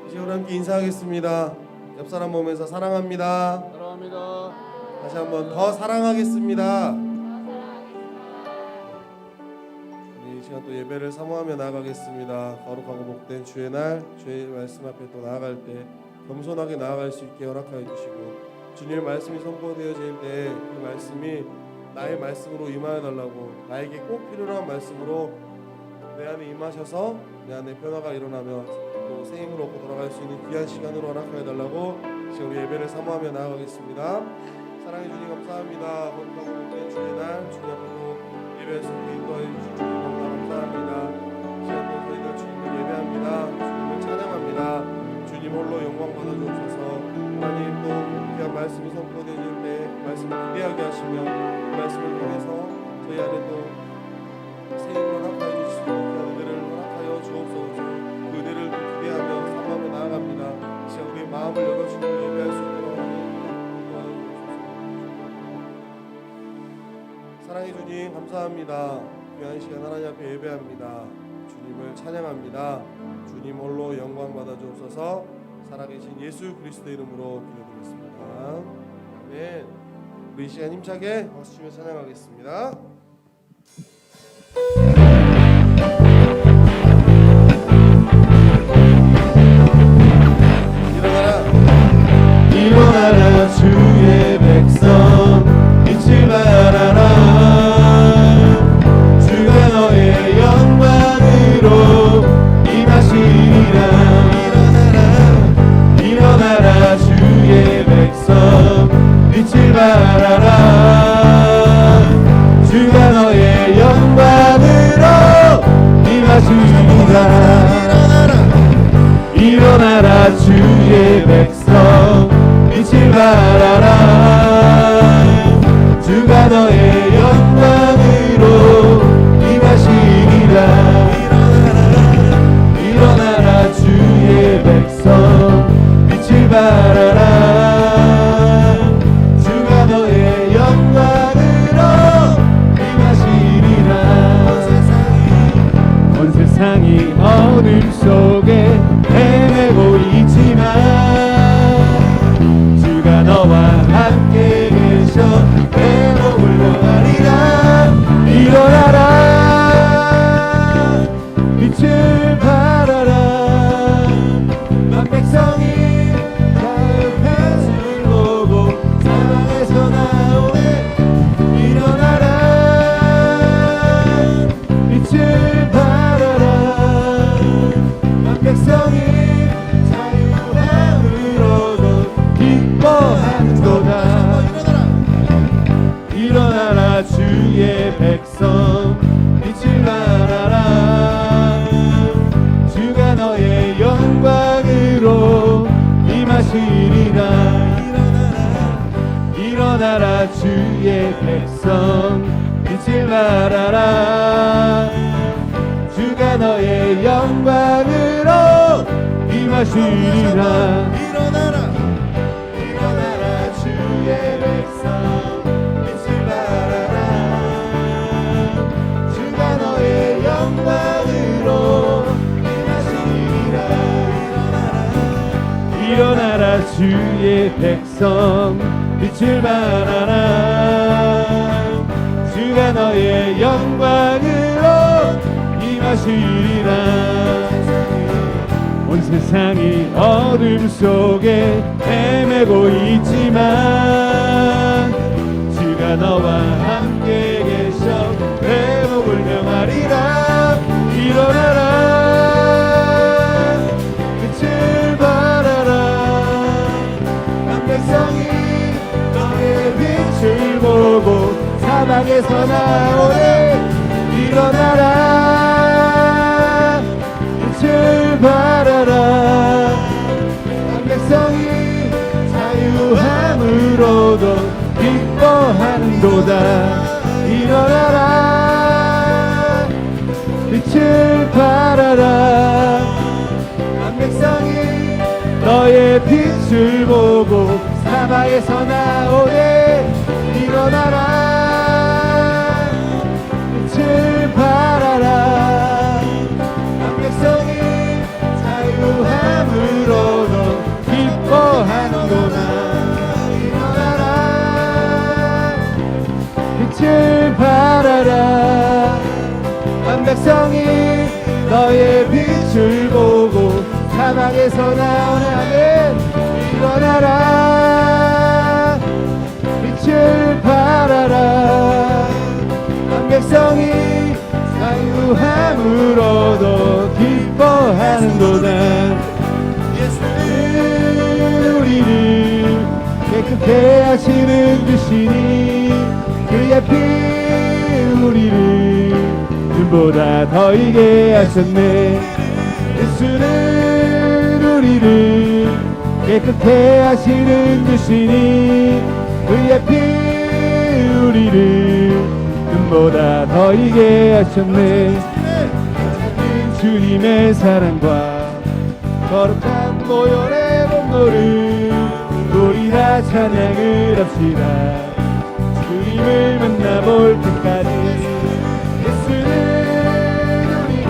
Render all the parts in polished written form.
이제 우리 함께 인사하겠습니다. 옆 사람 보면서 사랑합니다. 사랑합니다. 다시 한번 더 사랑하겠습니다. 우리 이 시간 또 예배를 사모하며 나아가겠습니다. 거룩하고 복된 주의 날, 주의 말씀 앞에 또 나아갈 때 겸손하게 나아갈 수 있게 허락하여 주시고, 주님의 말씀이 선포되어질 때 그 말씀이 나의 말씀으로 임하여 달라고, 나에게 꼭 필요한 말씀으로 내 안에 임하셔서 내 안에 변화가 일어나며 또 새 힘을 얻고 돌아갈 수 있는 귀한 시간으로 허락하여 달라고 이제 우리 예배를 사모하며 나아가겠습니다. 사랑해 주님 감사합니다. 거룩하고 복된 주의 날, 주님 앞에도 예배할 수 있게 인도하여 주신 주님 너무나 감사합니다. 시간도 저희들 주님을 예배합니다. 주님을 찬양합니다. 주님 홀로 영광 받아 주옵소서. 하나님 또 귀한 말씀이 선포되어질 때 말씀을 기대하게 하시며 그 말씀을 통해서 저희 안에 또 새 힘을 허락하여 주시고 귀한 은혜를 허락하여 주옵소서. 그 은혜를 또 기대하며 사모하며 나아갑니다. 이제 우리 마음을 열어 주님을 예배할 수 있도록 하나님 인도하여 주옵소서. 사랑해 주님 감사합니다. 귀한 시간 하나님 앞에 예배합니다. 주님을 찬양합니다. 주님 홀로 영광 받아 주옵소서. 살아계신 예수 그리스도 이름으로 기도드리겠습니다. 아멘. 우리 이 시간 힘차게 박수 치며 찬양하겠습니다. 일어나라 주의 백성 빛을 발하라. 주가 너의 영광으로 임하시리라. 일어나라 주의 백성 빛을 발하라. 주가 너의 영광으로 임하시리라. 일어나라 주의 백성 빛을 발하라. 주가 너의 영광으로 임하시리라. 일어나라 주의 백성 빛을 발하라. 주가 너의 영광으로 임하시리라. 온 세상이 어둠 속에 헤매고 있지만 주가 너와 함께 계셔 회복을 원하리라. 일어나라 빛을 발하라. 만 백성이 자유 빛을 보고 사방에서 나오네. 일어나라 빛을 발하라. 만 백성이 일어나라 주의 백성 빛을 발하라. 주가 너의 영광으로 임하시리라. 일어나라 주의 백성 빛을 발하라. 주가 너의 영광으로 임하시리라. 일어나라 주의 백성 일어나라 주의 백성 빛을 발하라. 주가 너의 영광으로 임하시리라. 온 세상이 어둠 속에 헤매고 있지만 주가 너와 함께 계셔 회복을 명하리라. 일어나라 빛을 발하라. 백성이 너의 빛을 보고 사방에서 나오네. 일어나라 빛을 발하라. 백성이 자유함으로도 기뻐하는도다. 일어나라 빛을 발하라. 백성이 너의 빛을 보고 사방에서 나오네. 일어나라 빛을 발하라. 백성이 자유함으로 너의 빛을 보고 사막에서 나오나는 일어나라 빛을 발하라 한 백성이 자유함을 얻어 기뻐하는도다 우리를 깨끗게 하시는 주시니 그의 피 우리를 눈보다 더이게 하셨네 예수는 우리를 깨끗게 하시는 주시니 그의 피 우리를 눈보다 더이게 하셨네 주님의 사랑과 거룩한 모열의 몸노를 우리 다 찬양을 합시다 주님을 만나볼 때까지 예수는 우리를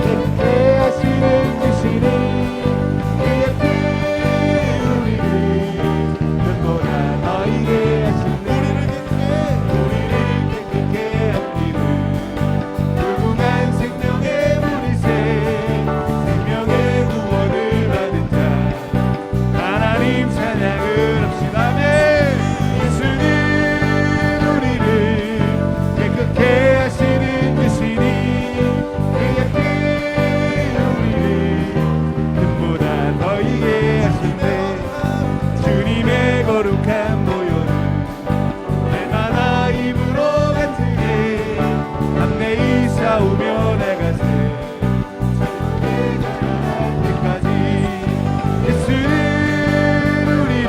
깨끗게 하시는 주시니 그의 피 우리를 눈보다 더이게 하시네 우리를 깨끗게 하기를 불구한 생명의 물이새 생명의 구원을 받은 자 하나님 찬양을 합시다 아멘 예수는 우리를 깨끗게 하시는 주시니 그의 피 우리를 눈보다 더이게 하시네 주님의 거룩한 모여는 날마다 입으로 같으게 담대히 싸우며 나가세 때까지 예수는 우리를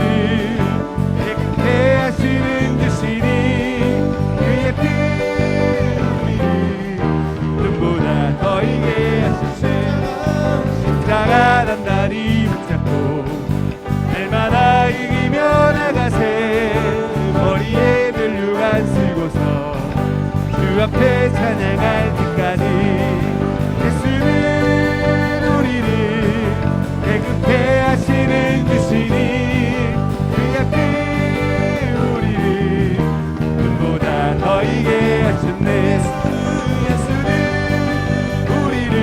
깨끗게 하시는 주시니 그의 피 우리를 눈보다 더이게 하시세 십자가 단단히 붙잡고 날마다 이기며 나가세 머리에 멸류관 쓰고서 주 앞에 찬양할 때까지 예수는 우리를 깨끗게 하시는 주시니 그의 피 우리를 눈보다 더이게 하셨네 예수는 우리를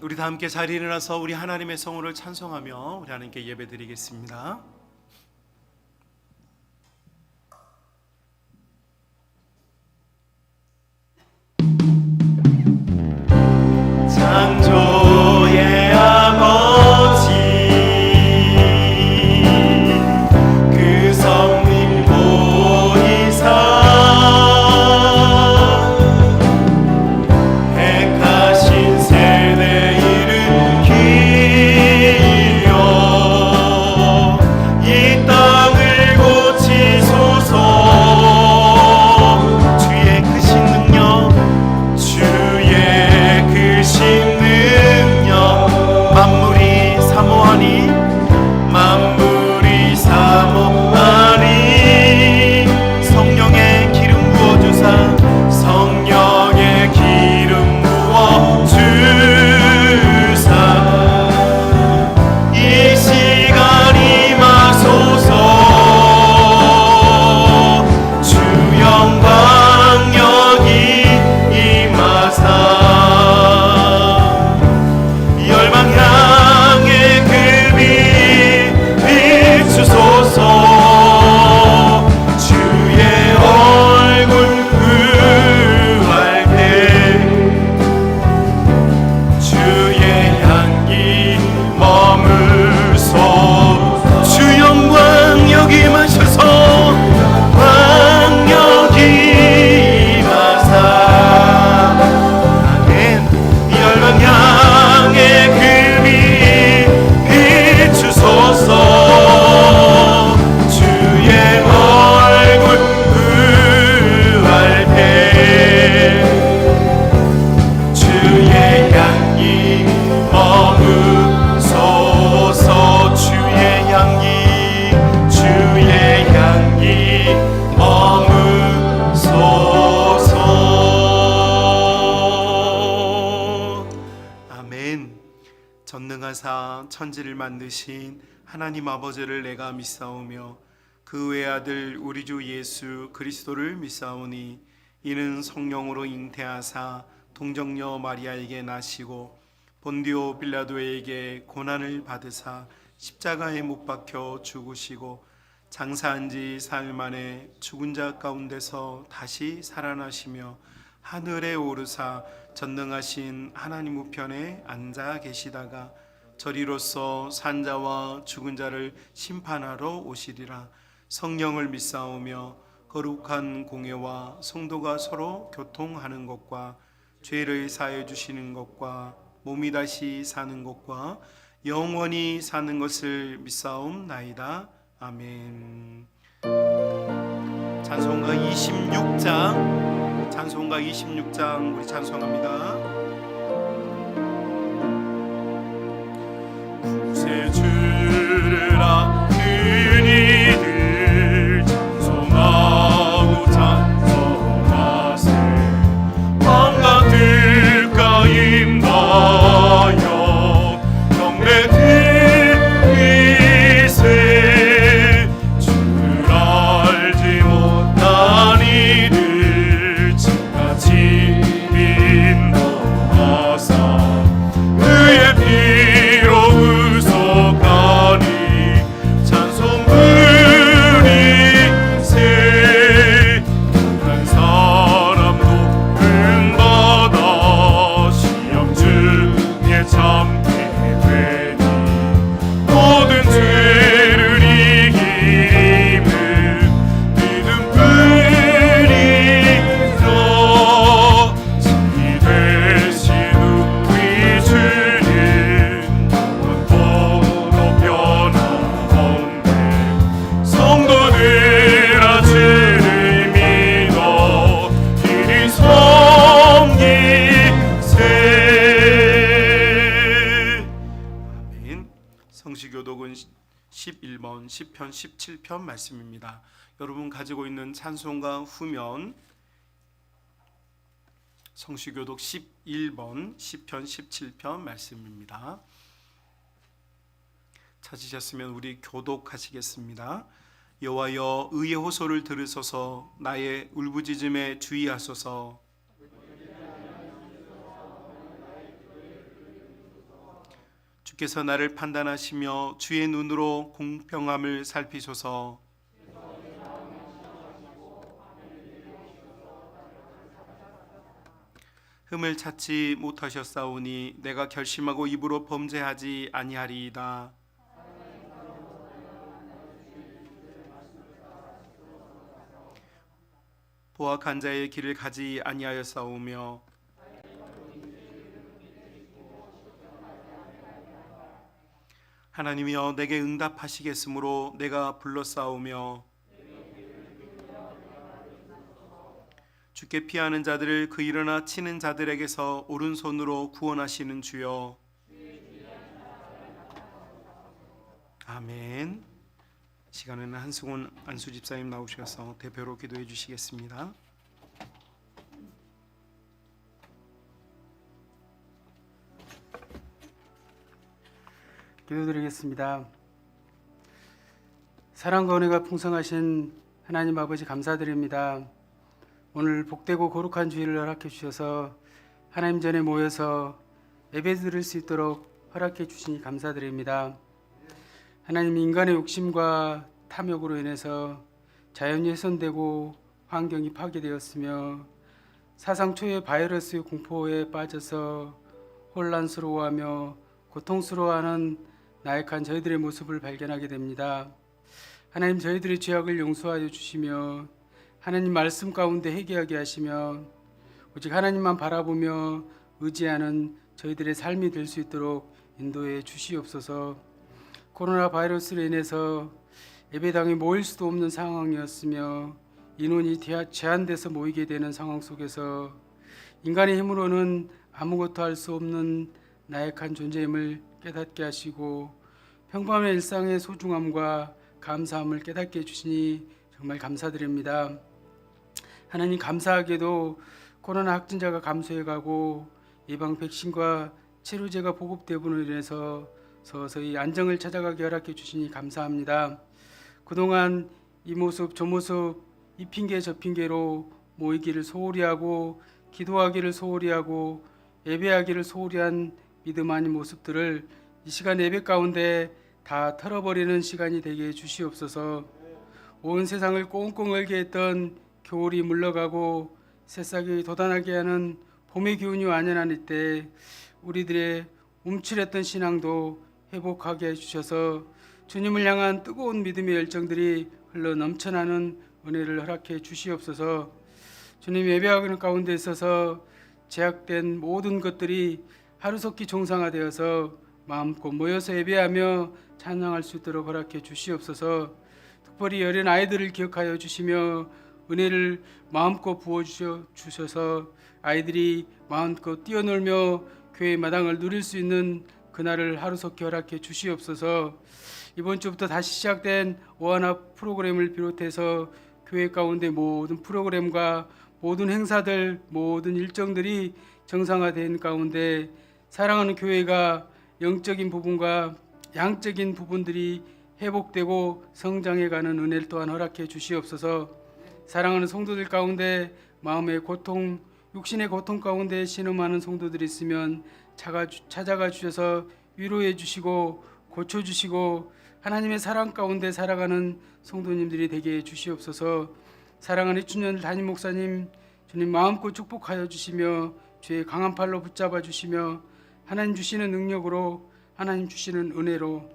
우리 다 함께 자리에 일어나서 우리 하나님의 성호를 찬송하며 우리 하나님께 예배드리겠습니다. 창조의 아버지 그 성님 보이사 택하신 세대 일으키려 이 땅을 고치소서. 주의 크신 능력 주의 크신 능력 만물이 사모하니 만물이 사모하니 성령의 기름 부어주사 성령의 기름 부어주사 이 시간 임하소서. 주 영광 여기 임하사 열방 향해 그 빛 비추소서. 주의 얼굴 구할 때 주의 향기 머물소. 주 영광 여기 마셔서 광역이 마사 아멘. 열방 향해 그 빛 비추소서. 주의 얼굴 구할 때 주의 향기 머무소서. 주의 향기 주의 향기 머무소서. 아멘. 전능하사 천지를 만드신 하나님 아버지를 내가 믿사오며 그 외아들 우리 주 예수 그리스도를 믿사오니 이는 성령으로 잉태하사 동정녀 마리아에게 나시고 본디오 빌라도에게 고난을 받으사 십자가에 못 박혀 죽으시고 장사한 지 사흘 만에 죽은 자 가운데서 다시 살아나시며 하늘에 오르사 전능하신 하나님 우편에 앉아 계시다가 저리로서 산자와 죽은 자를 심판하러 오시리라. 성령을 믿사오며 거룩한 공예와 성도가 서로 교통하는 것과 죄를 사해 주시는 것과 몸이 다시 사는 것과 영원히 사는 것을 믿사옵나이다. 아멘. 찬송가 26장 우리 찬송합니다. 구세 주르라 그니들 찬송하고 찬송하세. 왕과 들가 임하여 경배 드리세. 주를 알지 못한 이들 지같이 인도하사 그의 피로 구속하니 찬송 부리세. 한 사람도 은받아 시험 중에 참게 되니 모든 죄를 이기는 믿음 뿐이라. 진리 되신 우리 주님 번번도 변함없네. 성도들아 주를 믿어 이리 섬기세. 아멘. 성시교독은 11번 10편 17편 말씀입니다. 여러분 가지고 있는 찬송가 후면 성시교독 11번 10편 17편 말씀입니다. 찾으셨으면 우리 교독하시겠습니다. 여호와여 의의 호소를 들으소서. 나의 울부짖음에 주의하소서. 주께서 나를 판단하시며 주의 눈으로 공평함을 살피소서. 흠을 찾지 못하셨사오니 내가 결심하고 입으로 범죄하지 아니하리이다. 보악한 자의 길을 가지 아니하였사오며 하나님이여 내게 응답하시겠으므로 내가 불렀사오며 주께 피하는 자들을 그 일어나 치는 자들에게서 오른손으로 구원하시는 주여. 아멘. 시간에는 한승훈 안수 집사님 나오셔서 대표로 기도해 주시겠습니다. 기도드리겠습니다. 사랑과 은혜가 풍성하신 하나님 아버지 감사드립니다. 오늘 복되고 거룩한 주일을 허락해 주셔서 하나님 전에 모여서 예배 드릴 수 있도록 허락해 주시니 감사드립니다. 하나님, 인간의 욕심과 탐욕으로 인해서 자연이 훼손되고 환경이 파괴되었으며 사상 초유의 바이러스의 공포에 빠져서 혼란스러워하며 고통스러워하는 나약한 저희들의 모습을 발견하게 됩니다. 하나님, 저희들의 죄악을 용서하여 주시며 하나님 말씀 가운데 회개하게 하시며 오직 하나님만 바라보며 의지하는 저희들의 삶이 될 수 있도록 인도해 주시옵소서. 코로나 바이러스로 인해서 예배당에 모일 수도 없는 상황이었으며 인원이 제한돼서 모이게 되는 상황 속에서 인간의 힘으로는 아무것도 할 수 없는 나약한 존재임을 깨닫게 하시고 평범한 일상의 소중함과 감사함을 깨닫게 해주시니 정말 감사드립니다. 하나님, 감사하게도 코로나 확진자가 감소해가고 예방 백신과 치료제가 보급되므로 인해서 서서히 안정을 찾아가게 허락해 주시니 감사합니다. 그동안 이 모습 저 모습 이 핑계 저 핑계로 모이기를 소홀히 하고 기도하기를 소홀히 하고 예배하기를 소홀히 한 믿음 아닌 모습들을 이 시간 예배 가운데 다 털어버리는 시간이 되게 해주시옵소서. 온 세상을 꽁꽁 얼게 했던 겨울이 물러가고 새싹이 돋아나게 하는 봄의 기운이 완연한 이때 우리들의 움츠렸던 신앙도 회복하게 해주셔서 주님을 향한 뜨거운 믿음의 열정들이 흘러 넘쳐나는 은혜를 허락해 주시옵소서. 주님, 예배하는 가운데 있어서 제약된 모든 것들이 하루속히 정상화되어서 마음껏 모여서 예배하며 찬양할 수 있도록 허락해 주시옵소서. 특별히 어린 아이들을 기억하여 주시며 은혜를 마음껏 부어주셔서 아이들이 마음껏 뛰어놀며 교회 마당을 누릴 수 있는 그날을 하루속히 허락해 주시옵소서. 이번 주부터 다시 시작된 오하나 프로그램을 비롯해서 교회 가운데 모든 프로그램과 모든 행사들, 모든 일정들이 정상화된 가운데 사랑하는 교회가 영적인 부분과 양적인 부분들이 회복되고 성장해가는 은혜를 또한 허락해 주시옵소서. 사랑하는 성도들 가운데 마음의 고통, 육신의 고통 가운데 신음하는 성도들이 있으면 찾아가 주셔서 위로해 주시고 고쳐주시고 하나님의 사랑 가운데 살아가는 성도님들이 되게 해 주시옵소서. 사랑하는 이춘현 담임 목사님, 주님 마음껏 축복하여 주시며 주의 강한 팔로 붙잡아 주시며 하나님 주시는 능력으로 하나님 주시는 은혜로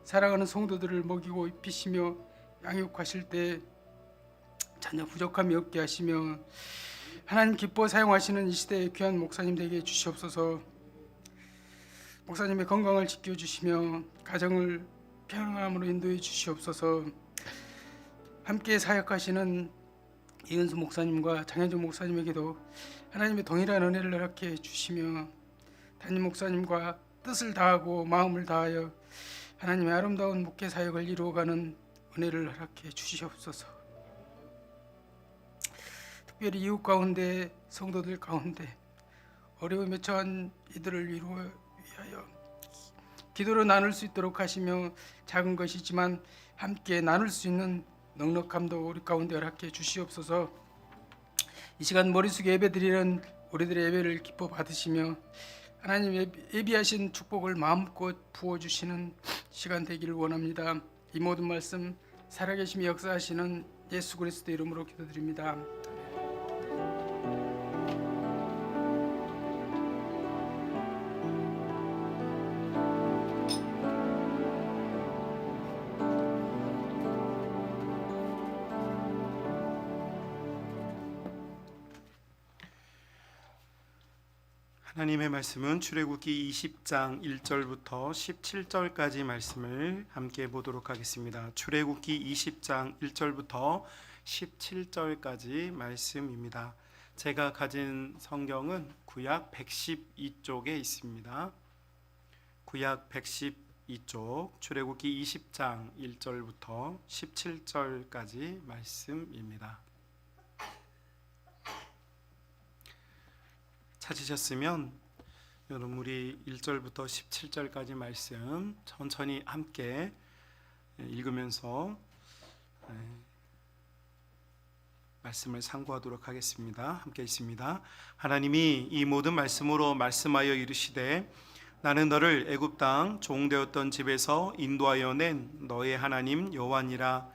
사랑하는 성도들을 먹이고 입히시며 양육하실 때 전혀 부족함이 없게 하시며 하나님 기뻐 사용하시는 이 시대의 귀한 목사님 되게 해주시옵소서. 목사님의 건강을 지켜주시며 가정을 평안함으로 인도해 주시옵소서. 함께 사역하시는 이은수 목사님과 장현준 목사님에게도 하나님의 동일한 은혜를 허락해 주시며 담임 목사님과 뜻을 다하고 마음을 다하여 하나님의 아름다운 목회 사역을 이루어가는 은혜를 허락해 주시옵소서. 특별히 이웃 가운데 성도들 가운데 어려움에 처한 이들을 위하여 기도로 나눌 수 있도록 하시며 작은 것이지만 함께 나눌 수 있는 넉넉함도 우리 가운데 허락해 주시옵소서. 이 시간 머리 숙여 예배 드리는 우리들의 예배를 기뻐 받으시며 하나님 예비하신 축복을 마음껏 부어주시는 시간 되기를 원합니다. 이 모든 말씀 살아계심이 역사하시는 예수 그리스도 이름으로 기도드립니다. 하나님의 말씀은 출애굽기 20장 1절부터 17절까지 말씀을 함께 보도록 하겠습니다. 출애굽기 20장 1절부터 17절까지 말씀입니다. 제가 가진 성경은 구약 112쪽에 있습니다. 구약 112쪽 출애굽기 20장 1절부터 17절까지 말씀입니다. 찾으셨으면 여러분 우리 1절부터 17절까지 말씀 천천히 함께 읽으면서 말씀을 상고하도록 하겠습니다. 함께 있습니다. 하나님이 이 모든 말씀으로 말씀하여 이르시되 나는 너를 애굽 땅 종되었던 집에서 인도하여 낸 너의 하나님 여호와니라.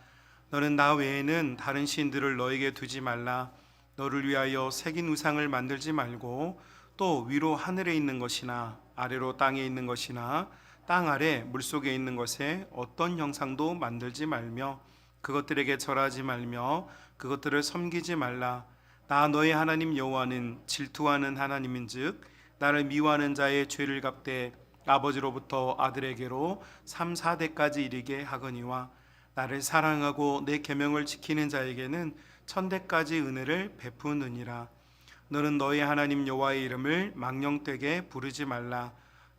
너는 나 외에는 다른 신들을 너에게 두지 말라. 너를 위하여 새긴 우상을 만들지 말고 또 위로 하늘에 있는 것이나 아래로 땅에 있는 것이나 땅 아래 물속에 있는 것에 어떤 형상도 만들지 말며 그것들에게 절하지 말며 그것들을 섬기지 말라. 나 너의 하나님 여호와는 질투하는 하나님인즉 나를 미워하는 자의 죄를 갚되 아버지로부터 아들에게로 3, 4대까지 이르게 하거니와 나를 사랑하고 내 계명을 지키는 자에게는 1000대까지 은혜를 베푸느니라. 너는 너의 하나님 여호와의 이름을 망령되게 부르지 말라.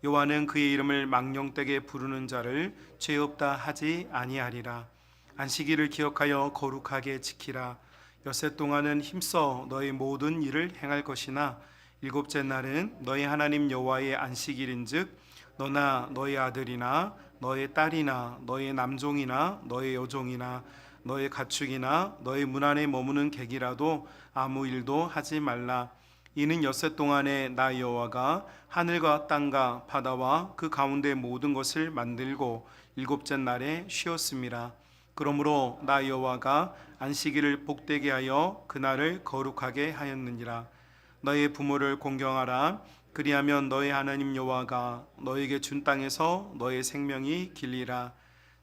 여호와는 그의 이름을 망령되게 부르는 자를 죄 없다 하지 아니하리라. 안식일을 기억하여 거룩하게 지키라. 엿새 동안은 힘써 너의 모든 일을 행할 것이나 일곱째 날은 너의 하나님 여호와의 안식일인즉 너나 너의 아들이나 너의 딸이나 너의 남종이나 너의 여종이나 너의 가축이나 너의 문 안에 머무는 객이라도 아무 일도 하지 말라. 이는 엿새 동안에 나 여호와가 하늘과 땅과 바다와 그 가운데 모든 것을 만들고 일곱째 날에 쉬었음이라. 그러므로 나 여호와가 안식일을 복되게 하여 그날을 거룩하게 하였느니라. 너의 부모를 공경하라. 그리하면 너의 하나님 여호와가 너에게 준 땅에서 너의 생명이 길리라.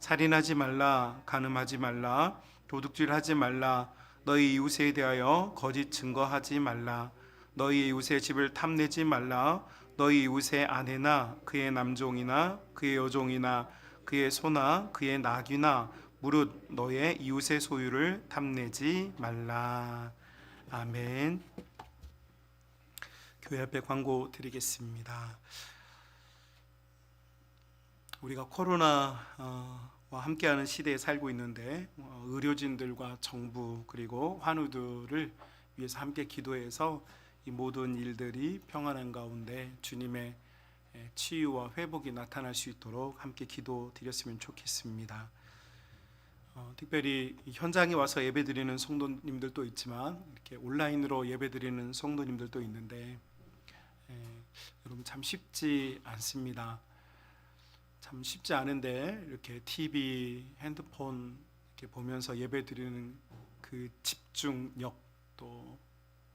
살인하지 말라. 간음하지 말라. 도둑질하지 말라. 너희 이웃에 대하여 거짓 증거하지 말라. 너희 이웃의 집을 탐내지 말라. 너희 이웃의 아내나 그의 남종이나 그의 여종이나 그의 소나 그의 나귀나 무릇 너의 이웃의 소유를 탐내지 말라. 아멘. 교회 앞에 광고 드리겠습니다. 우리가 코로나와 함께하는 시대에 살고 있는데 의료진들과 정부 그리고 환우들을 위해서 함께 기도해서 이 모든 일들이 평안한 가운데 주님의 치유와 회복이 나타날 수 있도록 함께 기도드렸으면 좋겠습니다. 특별히 현장에 와서 예배드리는 성도님들도 있지만 이렇게 온라인으로 예배드리는 성도님들도 있는데 여러분 참 쉽지 않습니다. 참 쉽지 않은데 이렇게 TV, 핸드폰 이렇게 보면서 예배드리는 그 집중력 또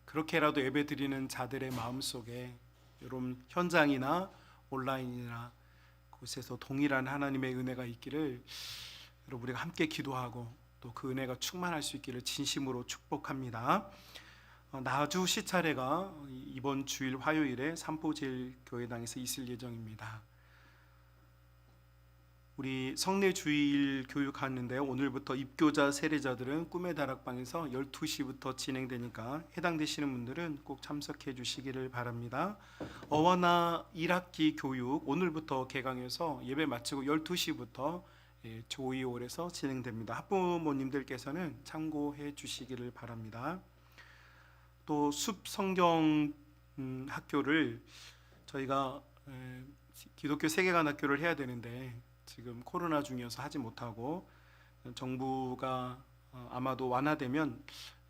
그렇게라도 예배드리는 자들의 마음속에 여러분 현장이나 온라인이나 곳에서 동일한 하나님의 은혜가 있기를 여러분 우리가 함께 기도하고 또 그 은혜가 충만할 수 있기를 진심으로 축복합니다. 나주 시차례가 이번 주일 화요일에 삼포제일교회당에서 있을 예정입니다. 우리 성례 주일 교육하는데 오늘부터 입교자 세례자들은 꿈의 다락방에서 12시부터 진행되니까 해당되시는 분들은 꼭 참석해 주시기를 바랍니다. 어원나 1학기 교육 오늘부터 개강해서 예배 마치고 12시부터 조이홀에서 진행됩니다. 학부모님들께서는 참고해 주시기를 바랍니다. 또 숲 성경 학교를 저희가 기독교 세계관 학교를 해야 되는데 지금 코로나 중이어서 하지 못하고 정부가 아마도 완화되면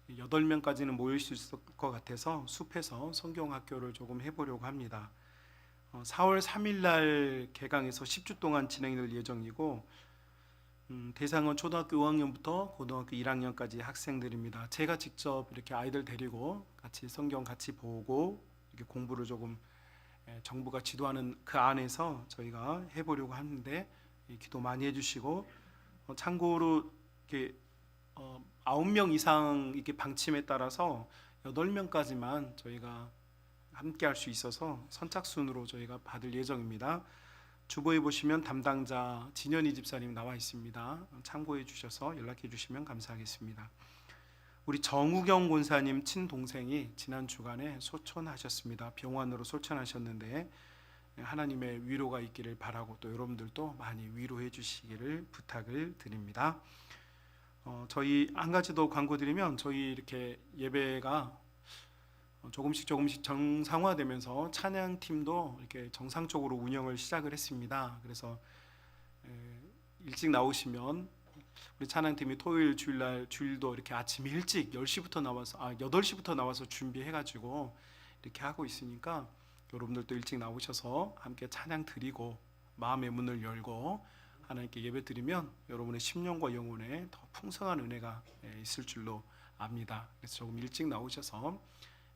8명까지는 모일 수 있을 것 같아서 숲에서 성경 학교를 조금 해보려고 합니다. 4월 3일 날 개강해서 10주 동안 진행될 예정이고 대상은 초등학교 5학년부터 고등학교 1학년까지 학생들입니다. 제가 직접 이렇게 아이들 데리고 같이 성경 같이 보고 이렇게 공부를 조금 정부가 지도하는 그 안에서 저희가 해보려고 하는데 기도 많이 해주시고 참고로 이렇게 9명 이상 이렇게 방침에 따라서 8명까지만 저희가 함께 할 수 있어서 선착순으로 저희가 받을 예정입니다. 주보에 보시면 담당자 진현희 집사님 나와 있습니다. 참고해 주셔서 연락해 주시면 감사하겠습니다. 우리 정우경 권사님 친동생이 지난 주간에 소천하셨습니다. 병원으로 소천하셨는데 하나님의 위로가 있기를 바라고 또 여러분들도 많이 위로해 주시기를 부탁을 드립니다. 저희 한 가지 더 광고 드리면 저희 이렇게 예배가 조금씩 정상화되면서 찬양팀도 이렇게 정상적으로 운영을 시작을 했습니다. 그래서 일찍 나오시면 우리 찬양팀이 토요일 주일도 이렇게 아침 일찍 10시부터 나와서 8시부터 나와서 준비해 가지고 이렇게 하고 있으니까 여러분들도 일찍 나오셔서 함께 찬양 드리고 마음의 문을 열고 하나님께 예배 드리면 여러분의 심령과 영혼에 더 풍성한 은혜가 있을 줄로 압니다. 그래서 조금 일찍 나오셔서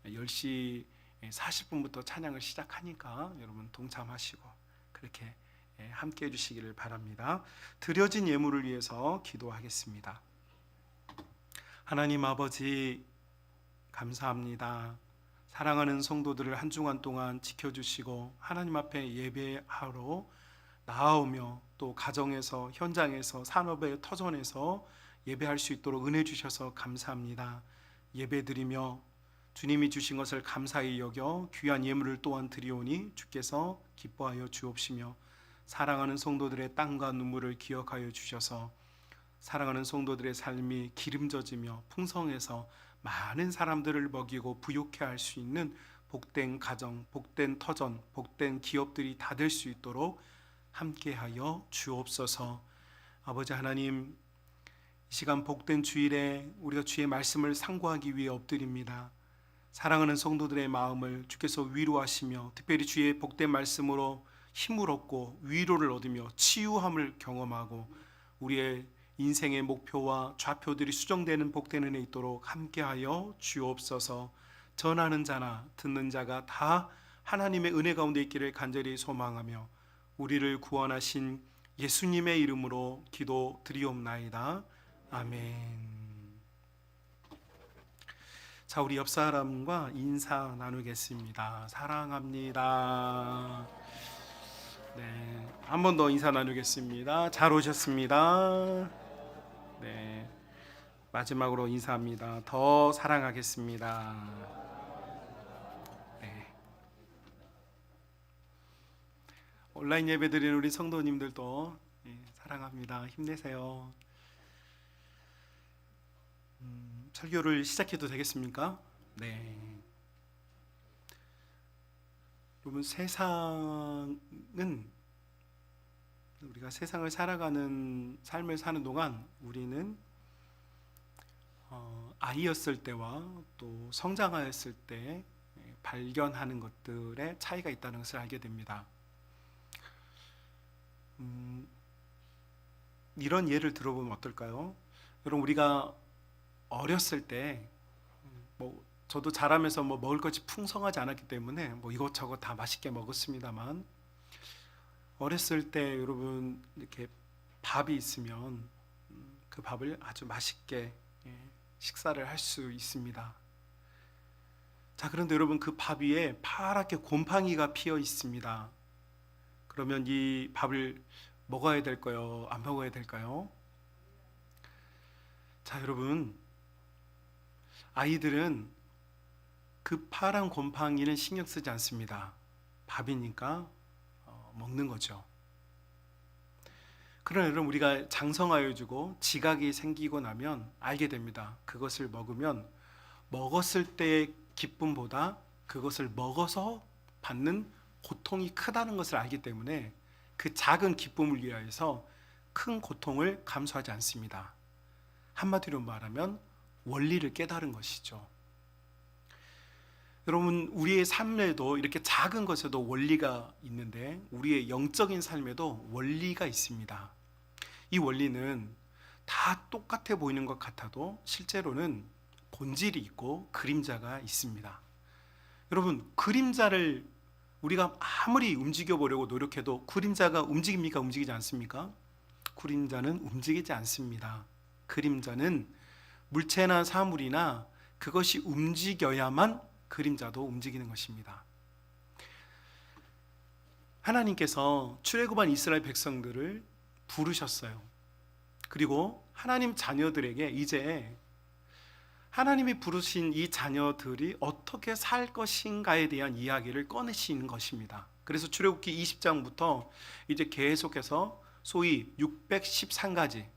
10시 40분부터 찬양을 시작하니까 여러분 동참하시고 그렇게 함께 해주시기를 바랍니다. 드려진 예물을 위해서 기도하겠습니다. 하나님 아버지 감사합니다. 사랑하는 성도들을 한 주간 동안 지켜주시고 하나님 앞에 예배하러 나아오며 또 가정에서 현장에서 산업의 터전에서 예배할 수 있도록 은혜 주셔서 감사합니다. 예배드리며 주님이 주신 것을 감사히 여겨 귀한 예물을 또한 드리오니 주께서 기뻐하여 주옵시며 사랑하는 성도들의 땀과 눈물을 기억하여 주셔서 사랑하는 성도들의 삶이 기름져지며 풍성해서 많은 사람들을 먹이고 부욕해 할 수 있는 복된 가정, 복된 터전, 복된 기업들이 다 될 수 있도록 함께하여 주옵소서. 아버지 하나님, 이 시간 복된 주일에 우리가 주의 말씀을 상고하기 위해 엎드립니다. 사랑하는 성도들의 마음을 주께서 위로하시며 특별히 주의 복된 말씀으로 힘을 얻고 위로를 얻으며 치유함을 경험하고 우리의 인생의 목표와 좌표들이 수정되는 복된 은혜 있도록 함께하여 주옵소서. 전하는 자나 듣는 자가 다 하나님의 은혜 가운데 있기를 간절히 소망하며 우리를 구원하신 예수님의 이름으로 기도드리옵나이다. 아멘. 자, 우리 옆 사람과 인사 나누겠습니다. 사랑합니다. 네, 한 번 더 인사 나누겠습니다. 잘 오셨습니다. 네, 마지막으로 인사합니다. 더 사랑하겠습니다. 네. 온라인 예배드리는 우리 성도님들도 사랑합니다. 힘내세요. 설교를 시작해도 되겠습니까? 네. 여러분, 세상은 우리가 세상을 살아가는 삶을 사는 동안 우리는 아이였을 때와 또 성장하였을 때 발견하는 것들의 차이가 있다는 것을 알게 됩니다. 이런 예를 들어보면 어떨까요? 여러분, 우리가 어렸을 때 저도 자라면서 먹을 것이 풍성하지 않았기 때문에 이것저것 다 맛있게 먹었습니다만 어렸을 때 여러분 이렇게 밥이 있으면 그 밥을 아주 맛있게 식사를 할 수 있습니다. 자, 그런데 여러분 그 밥 위에 파랗게 곰팡이가 피어 있습니다. 그러면 이 밥을 먹어야 될까요? 안 먹어야 될까요? 자, 여러분, 아이들은 그 파란 곰팡이는 신경 쓰지 않습니다. 밥이니까 먹는 거죠. 그러나 여러분, 우리가 장성하여 주고 지각이 생기고 나면 알게 됩니다. 그것을 먹으면 먹었을 때의 기쁨보다 그것을 먹어서 받는 고통이 크다는 것을 알기 때문에 그 작은 기쁨을 위하여서 큰 고통을 감수하지 않습니다. 한마디로 말하면 원리를 깨달은 것이죠. 여러분, 우리의 삶에도 이렇게 작은 것에도 원리가 있는데 우리의 영적인 삶에도 원리가 있습니다. 이 원리는 다 똑같아 보이는 것 같아도 실제로는 본질이 있고 그림자가 있습니다. 여러분, 그림자를 우리가 아무리 움직여 보려고 노력해도 그림자가 움직입니까? 움직이지 않습니까? 그림자는 움직이지 않습니다. 그림자는 물체나 사물이나 그것이 움직여야만 그림자도 움직이는 것입니다. 하나님께서 출애굽한 이스라엘 백성들을 부르셨어요. 그리고 하나님 자녀들에게 이제 하나님이 부르신 이 자녀들이 어떻게 살 것인가에 대한 이야기를 꺼내시는 것입니다. 그래서 출애굽기 20장부터 이제 계속해서 소위 613가지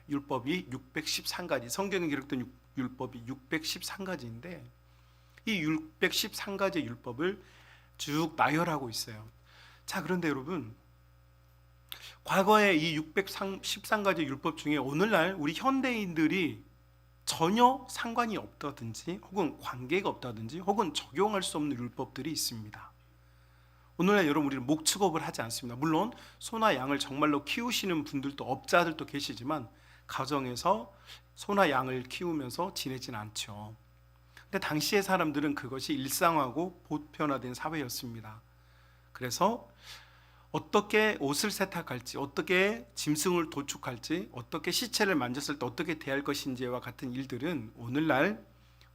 율법이 613가지, 성경에 기록된 율법이 613가지인데 이 613가지 율법을 쭉 나열하고 있어요. 자, 그런데 여러분, 과거에 이 613가지 율법 중에 오늘날 우리 현대인들이 전혀 상관이 없다든지 혹은 관계가 없다든지 혹은 적용할 수 없는 율법들이 있습니다. 오늘날 여러분, 우리는 목축업을 하지 않습니다. 물론 소나 양을 정말로 키우시는 분들도, 업자들도 계시지만 가정에서 소나 양을 키우면서 지내진 않죠. 근데 당시의 사람들은 그것이 일상화고 보편화된 사회였습니다. 그래서 어떻게 옷을 세탁할지, 어떻게 짐승을 도축할지, 어떻게 시체를 만졌을 때 어떻게 대할 것인지와 같은 일들은 오늘날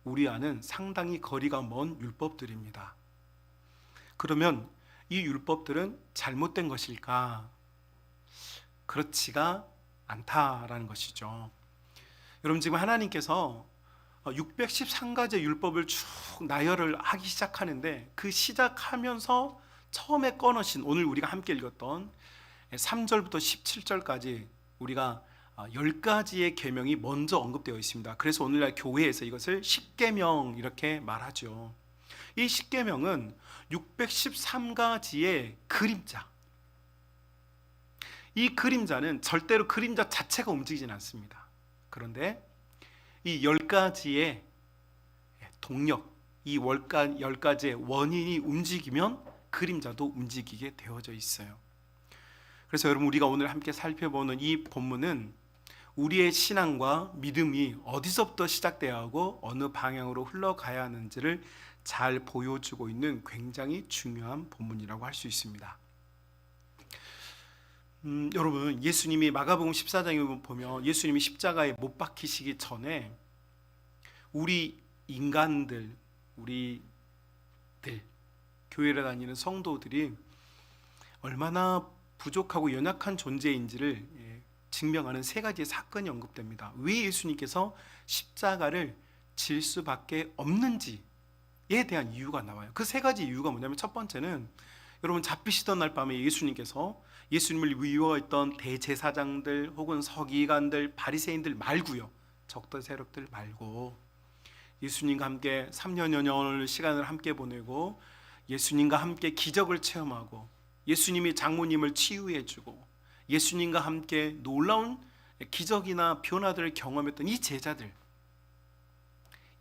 우리와는 상당히 거리가 먼 율법들입니다. 그러면 이 율법들은 잘못된 것일까? 그렇지가 않다라는 것이죠. 여러분, 지금 하나님께서 613가지 율법을 쭉 나열을 하기 시작하는데 그 시작하면서 처음에 꺼내신 오늘 우리가 함께 읽었던 3절부터 17절까지 우리가 10가지의 계명이 먼저 언급되어 있습니다. 그래서 오늘날 교회에서 이것을 십계명 이렇게 말하죠. 이 십계명은 613가지의 그림자, 이 그림자는 절대로 그림자 자체가 움직이진 않습니다. 그런데 이 10가지의 동력, 이 10가지의 원인이 움직이면 그림자도 움직이게 되어져 있어요. 그래서 여러분, 우리가 오늘 함께 살펴보는 이 본문은 우리의 신앙과 믿음이 어디서부터 시작돼야 하고 어느 방향으로 흘러가야 하는지를 잘 보여주고 있는 굉장히 중요한 본문이라고 할 수 있습니다. 여러분, 예수님이 마가복음 14장에 보면 예수님이 십자가에 못 박히시기 전에 우리 인간들, 우리들, 교회를 다니는 성도들이 얼마나 부족하고 연약한 존재인지를 증명하는 세 가지의 사건이 언급됩니다. 왜 예수님께서 십자가를 질 수밖에 없는지에 대한 이유가 나와요. 그 세 가지 이유가 뭐냐면, 첫 번째는 여러분, 잡히시던 날 밤에 예수님께서 예수님을 위협했던 대제사장들 혹은 서기관들, 바리새인들 말고요, 적대 세력들 말고 예수님과 함께 3년여 년을 시간을 함께 보내고 예수님과 함께 기적을 체험하고 예수님이 장모님을 치유해주고 예수님과 함께 놀라운 기적이나 변화들을 경험했던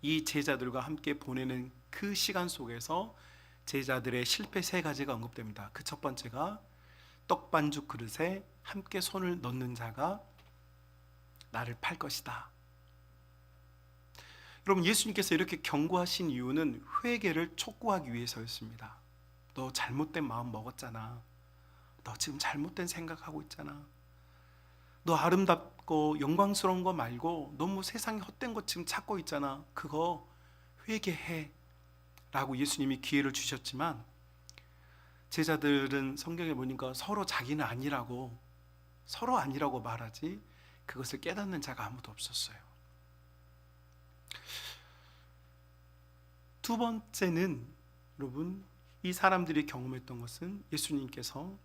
이 제자들과 함께 보내는 그 시간 속에서 제자들의 실패 세 가지가 언급됩니다. 그 첫 번째가 떡반죽 그릇에 함께 손을 넣는 자가 나를 팔 것이다. 여러분, 예수님께서 이렇게 경고하신 이유는 회개를 촉구하기 위해서였습니다. 너 잘못된 마음 먹었잖아. 너 지금 잘못된 생각하고 있잖아. 너 아름답고 영광스러운 거 말고 너무 세상에 헛된 것 지금 찾고 있잖아. 그거 회개해 라고 예수님이 기회를 주셨지만, 제자들은 성경에 보니까 서로 자기는 아니라고 말하지 그것을 깨닫는 자가 아무도 없었어요. 두 번째는 여러분, 이 사람들이 경험했던 것은 예수님께서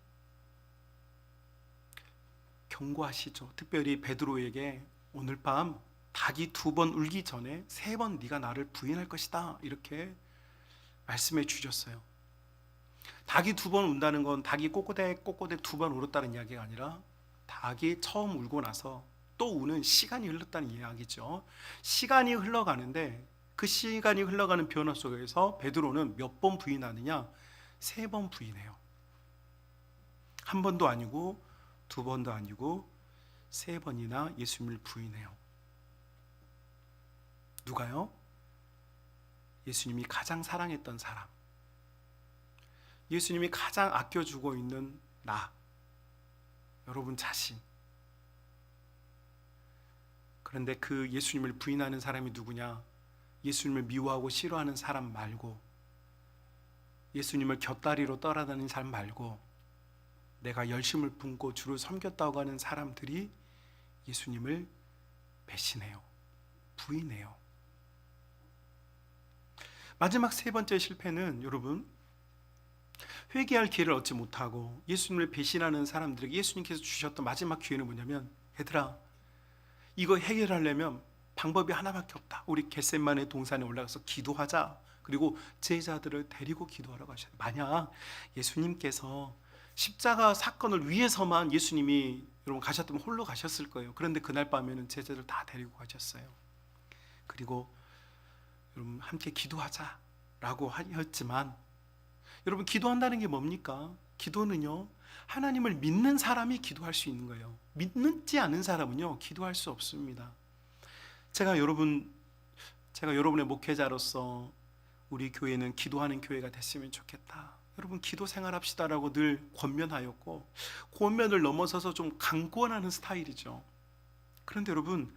경고하시죠. 특별히 베드로에게 오늘 밤 닭이 2번 울기 전에 3번 네가 나를 부인할 것이다, 이렇게 말씀해 주셨어요. 닭이 2번 운다는 건 닭이 꼬꼬대 2번 울었다는 이야기가 아니라 닭이 처음 울고 나서 또 우는 시간이 흘렀다는 이야기죠. 시간이 흘러가는데 그 시간이 흘러가는 변화 속에서 베드로는 몇 번 부인하느냐? 3번 부인해요. 한 번도 아니고 2번도 아니고 3번이나 예수님을 부인해요. 누가요? 예수님이 가장 사랑했던 사람, 예수님이 가장 아껴주고 있는 나, 여러분 자신. 그런데 그 예수님을 부인하는 사람이 누구냐? 예수님을 미워하고 싫어하는 사람 말고, 예수님을 곁다리로 떠나다니는 사람 말고, 내가 열심을 품고 주를 섬겼다고 하는 사람들이 예수님을 배신해요. 부인해요. 마지막 3번째 실패는 여러분, 회개할 기회를 얻지 못하고 예수님을 배신하는 사람들에게 예수님께서 주셨던 마지막 기회는 뭐냐면, 얘들아, 이거 해결하려면 방법이 하나밖에 없다. 우리 겟세마네 동산에 올라가서 기도하자. 그리고 제자들을 데리고 기도하라고 하셨어요. 만약 예수님께서 십자가 사건을 위해서만 예수님이 여러분 가셨다면 홀로 가셨을 거예요. 그런데 그날 밤에는 제자들 다 데리고 가셨어요. 그리고 여러분 함께 기도하자라고 하였지만, 여러분 기도한다는 게 뭡니까? 기도는요, 하나님을 믿는 사람이 기도할 수 있는 거예요. 믿지 않은 사람은요, 기도할 수 없습니다. 제가 여러분의 목회자로서 우리 교회는 기도하는 교회가 됐으면 좋겠다, 여러분 기도 생활합시다라고 늘 권면하였고, 권면을 넘어서서 좀 강권하는 스타일이죠. 그런데 여러분,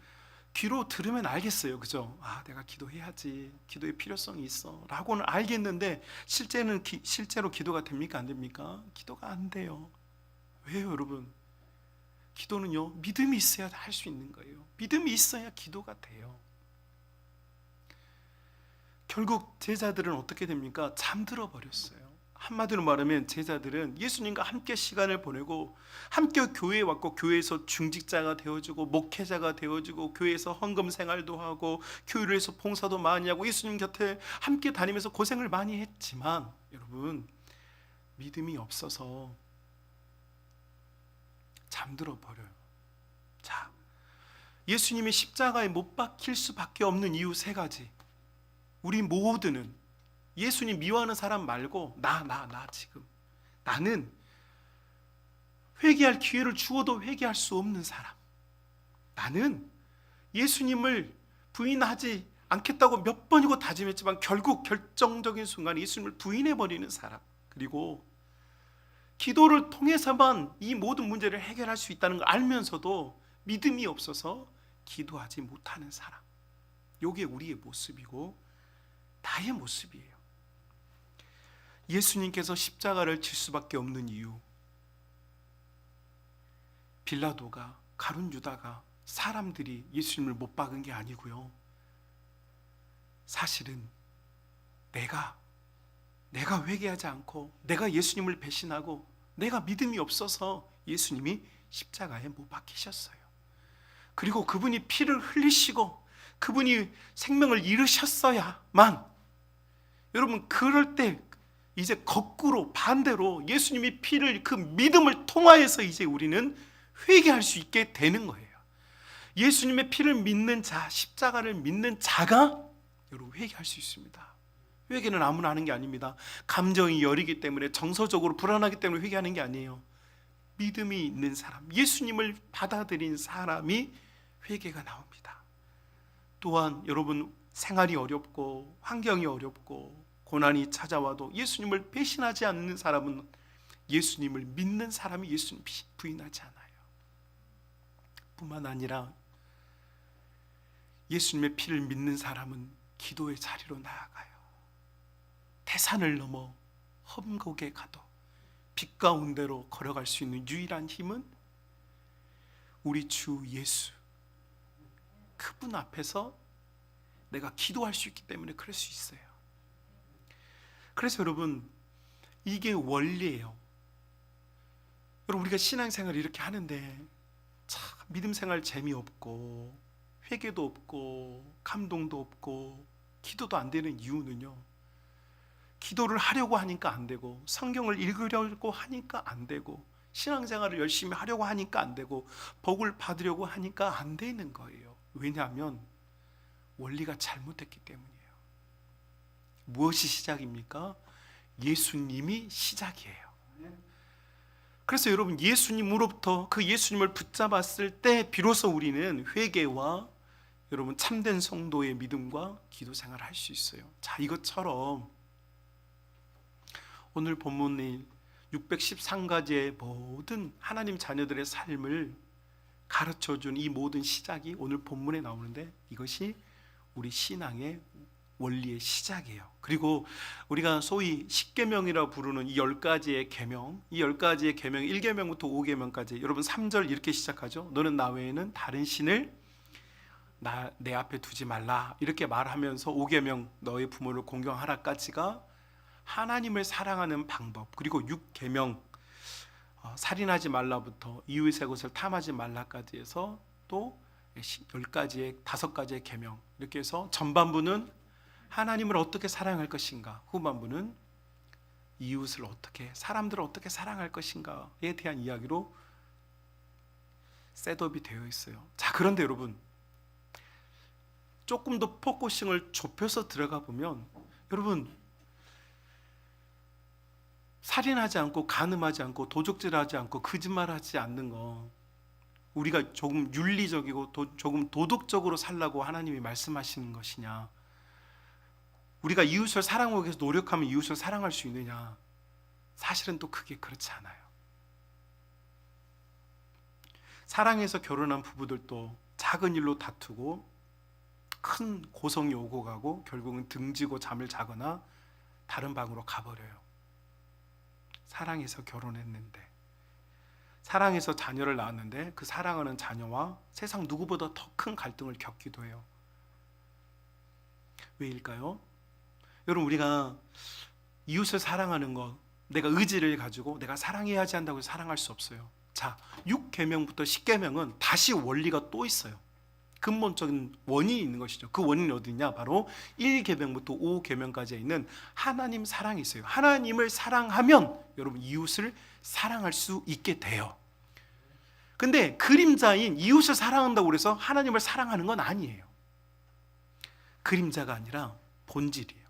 귀로 들으면 알겠어요, 그죠? 아, 내가 기도해야지, 기도의 필요성이 있어 라고는 알겠는데, 실제로 기도가 됩니까? 안 됩니까? 기도가 안 돼요. 왜요, 여러분? 기도는요, 믿음이 있어야 할 수 있는 거예요. 믿음이 있어야 기도가 돼요. 결국 제자들은 어떻게 됩니까? 잠들어 버렸어요. 한마디로 말하면 제자들은 예수님과 함께 시간을 보내고, 함께 교회에 왔고, 교회에서 중직자가 되어주고, 목회자가 되어주고, 교회에서 헌금 생활도 하고, 교회에서 봉사도 많이 하고, 예수님 곁에 함께 다니면서 고생을 많이 했지만, 여러분 믿음이 없어서 잠들어 버려요. 자, 예수님이 십자가에 못 박힐 수밖에 없는 이유 3가지. 우리 모두는 예수님 미워하는 사람 말고, 나 지금 나는 회개할 기회를 주어도 회개할 수 없는 사람, 나는 예수님을 부인하지 않겠다고 몇 번이고 다짐했지만 결국 결정적인 순간에 예수님을 부인해버리는 사람, 그리고 기도를 통해서만 이 모든 문제를 해결할 수 있다는 걸 알면서도 믿음이 없어서 기도하지 못하는 사람, 이게 우리의 모습이고 나의 모습이에요. 예수님께서 십자가를 질 수밖에 없는 이유, 빌라도가, 가룟 유다가, 사람들이 예수님을 못 박은 게 아니고요, 사실은 내가 회개하지 않고, 내가 예수님을 배신하고, 내가 믿음이 없어서 예수님이 십자가에 못 박히셨어요. 그리고 그분이 피를 흘리시고 그분이 생명을 잃으셨어야만, 여러분 그럴 때 이제 거꾸로 반대로 예수님이 피를, 그 믿음을 통하여서 이제 우리는 회개할 수 있게 되는 거예요. 예수님의 피를 믿는 자, 십자가를 믿는 자가 여러분 회개할 수 있습니다. 회개는 아무나 하는 게 아닙니다. 감정이 여리기 때문에, 정서적으로 불안하기 때문에 회개하는 게 아니에요. 믿음이 있는 사람, 예수님을 받아들인 사람이 회개가 나옵니다. 또한 여러분 생활이 어렵고 환경이 어렵고 고난이 찾아와도 예수님을 배신하지 않는 사람은, 예수님을 믿는 사람이 예수님 부인하지 않아요. 뿐만 아니라 예수님의 피를 믿는 사람은 기도의 자리로 나아가요. 태산을 넘어 험곡에 가도 빛 가운데로 걸어갈 수 있는 유일한 힘은 우리 주 예수, 그분 앞에서 내가 기도할 수 있기 때문에 그럴 수 있어요. 그래서 여러분, 이게 원리예요. 여러분, 우리가 신앙생활을 이렇게 하는데 참 믿음 생활 재미없고 회개도 없고 감동도 없고 기도도 안 되는 이유는요, 기도를 하려고 하니까 안 되고, 성경을 읽으려고 하니까 안 되고, 신앙생활을 열심히 하려고 하니까 안 되고, 복을 받으려고 하니까 안 되는 거예요. 왜냐하면 원리가 잘못됐기 때문이에요. 무엇이 시작입니까? 예수님이 시작이에요. 그래서 여러분, 예수님으로부터 그 예수님을 붙잡았을 때 비로소 우리는 회개와 여러분 참된 성도의 믿음과 기도 생활을 할 수 있어요. 자, 이것처럼 오늘 본문의 613가지의 모든 하나님 자녀들의 삶을 가르쳐준 이 모든 시작이 오늘 본문에 나오는데, 이것이 우리 신앙의 원리의 시작이에요. 그리고 우리가 소위 십계명이라 부르는 이 10가지의 계명, 이 10가지의 계명 1계명부터 5계명까지 여러분 3절 이렇게 시작하죠. 너는 나 외에는 다른 신을 내 앞에 두지 말라, 이렇게 말하면서 5계명 너의 부모를 공경하라까지가 하나님을 사랑하는 방법, 그리고 6계명 살인하지 말라부터 이웃의 것을 탐하지 말라까지 해서 또 10가지의 5가지의 계명, 이렇게 해서 전반부는 하나님을 어떻게 사랑할 것인가, 후반부는 이웃을 어떻게, 사람들을 어떻게 사랑할 것인가에 대한 이야기로 셋업이 되어 있어요. 자, 그런데 여러분, 조금 더 포커싱을 좁혀서 들어가 보면, 여러분, 살인하지 않고 간음하지 않고 도적질하지 않고 거짓말하지 않는 거, 우리가 조금 윤리적이고 조금 도덕적으로 살라고 하나님이 말씀하시는 것이냐, 우리가 이웃을 사랑하기 위해서 노력하면 이웃을 사랑할 수 있느냐? 사실은 또 그게 그렇지 않아요. 사랑해서 결혼한 부부들도 작은 일로 다투고 큰 고성이 오고 가고 결국은 등지고 잠을 자거나 다른 방으로 가버려요. 사랑해서 결혼했는데, 사랑해서 자녀를 낳았는데 그 사랑하는 자녀와 세상 누구보다 더 큰 갈등을 겪기도 해요. 왜일까요? 여러분, 우리가 이웃을 사랑하는 것, 내가 의지를 가지고 내가 사랑해야지 한다고 해서 사랑할 수 없어요. 자, 6계명부터 10계명은 다시 원리가 또 있어요. 근본적인 원인이 있는 것이죠. 그 원인이 어디냐? 바로 1계명부터 5계명까지 있는 하나님 사랑이 있어요. 하나님을 사랑하면 여러분 이웃을 사랑할 수 있게 돼요. 근데 그림자인 이웃을 사랑한다고 해서 하나님을 사랑하는 건 아니에요. 그림자가 아니라 본질이에요.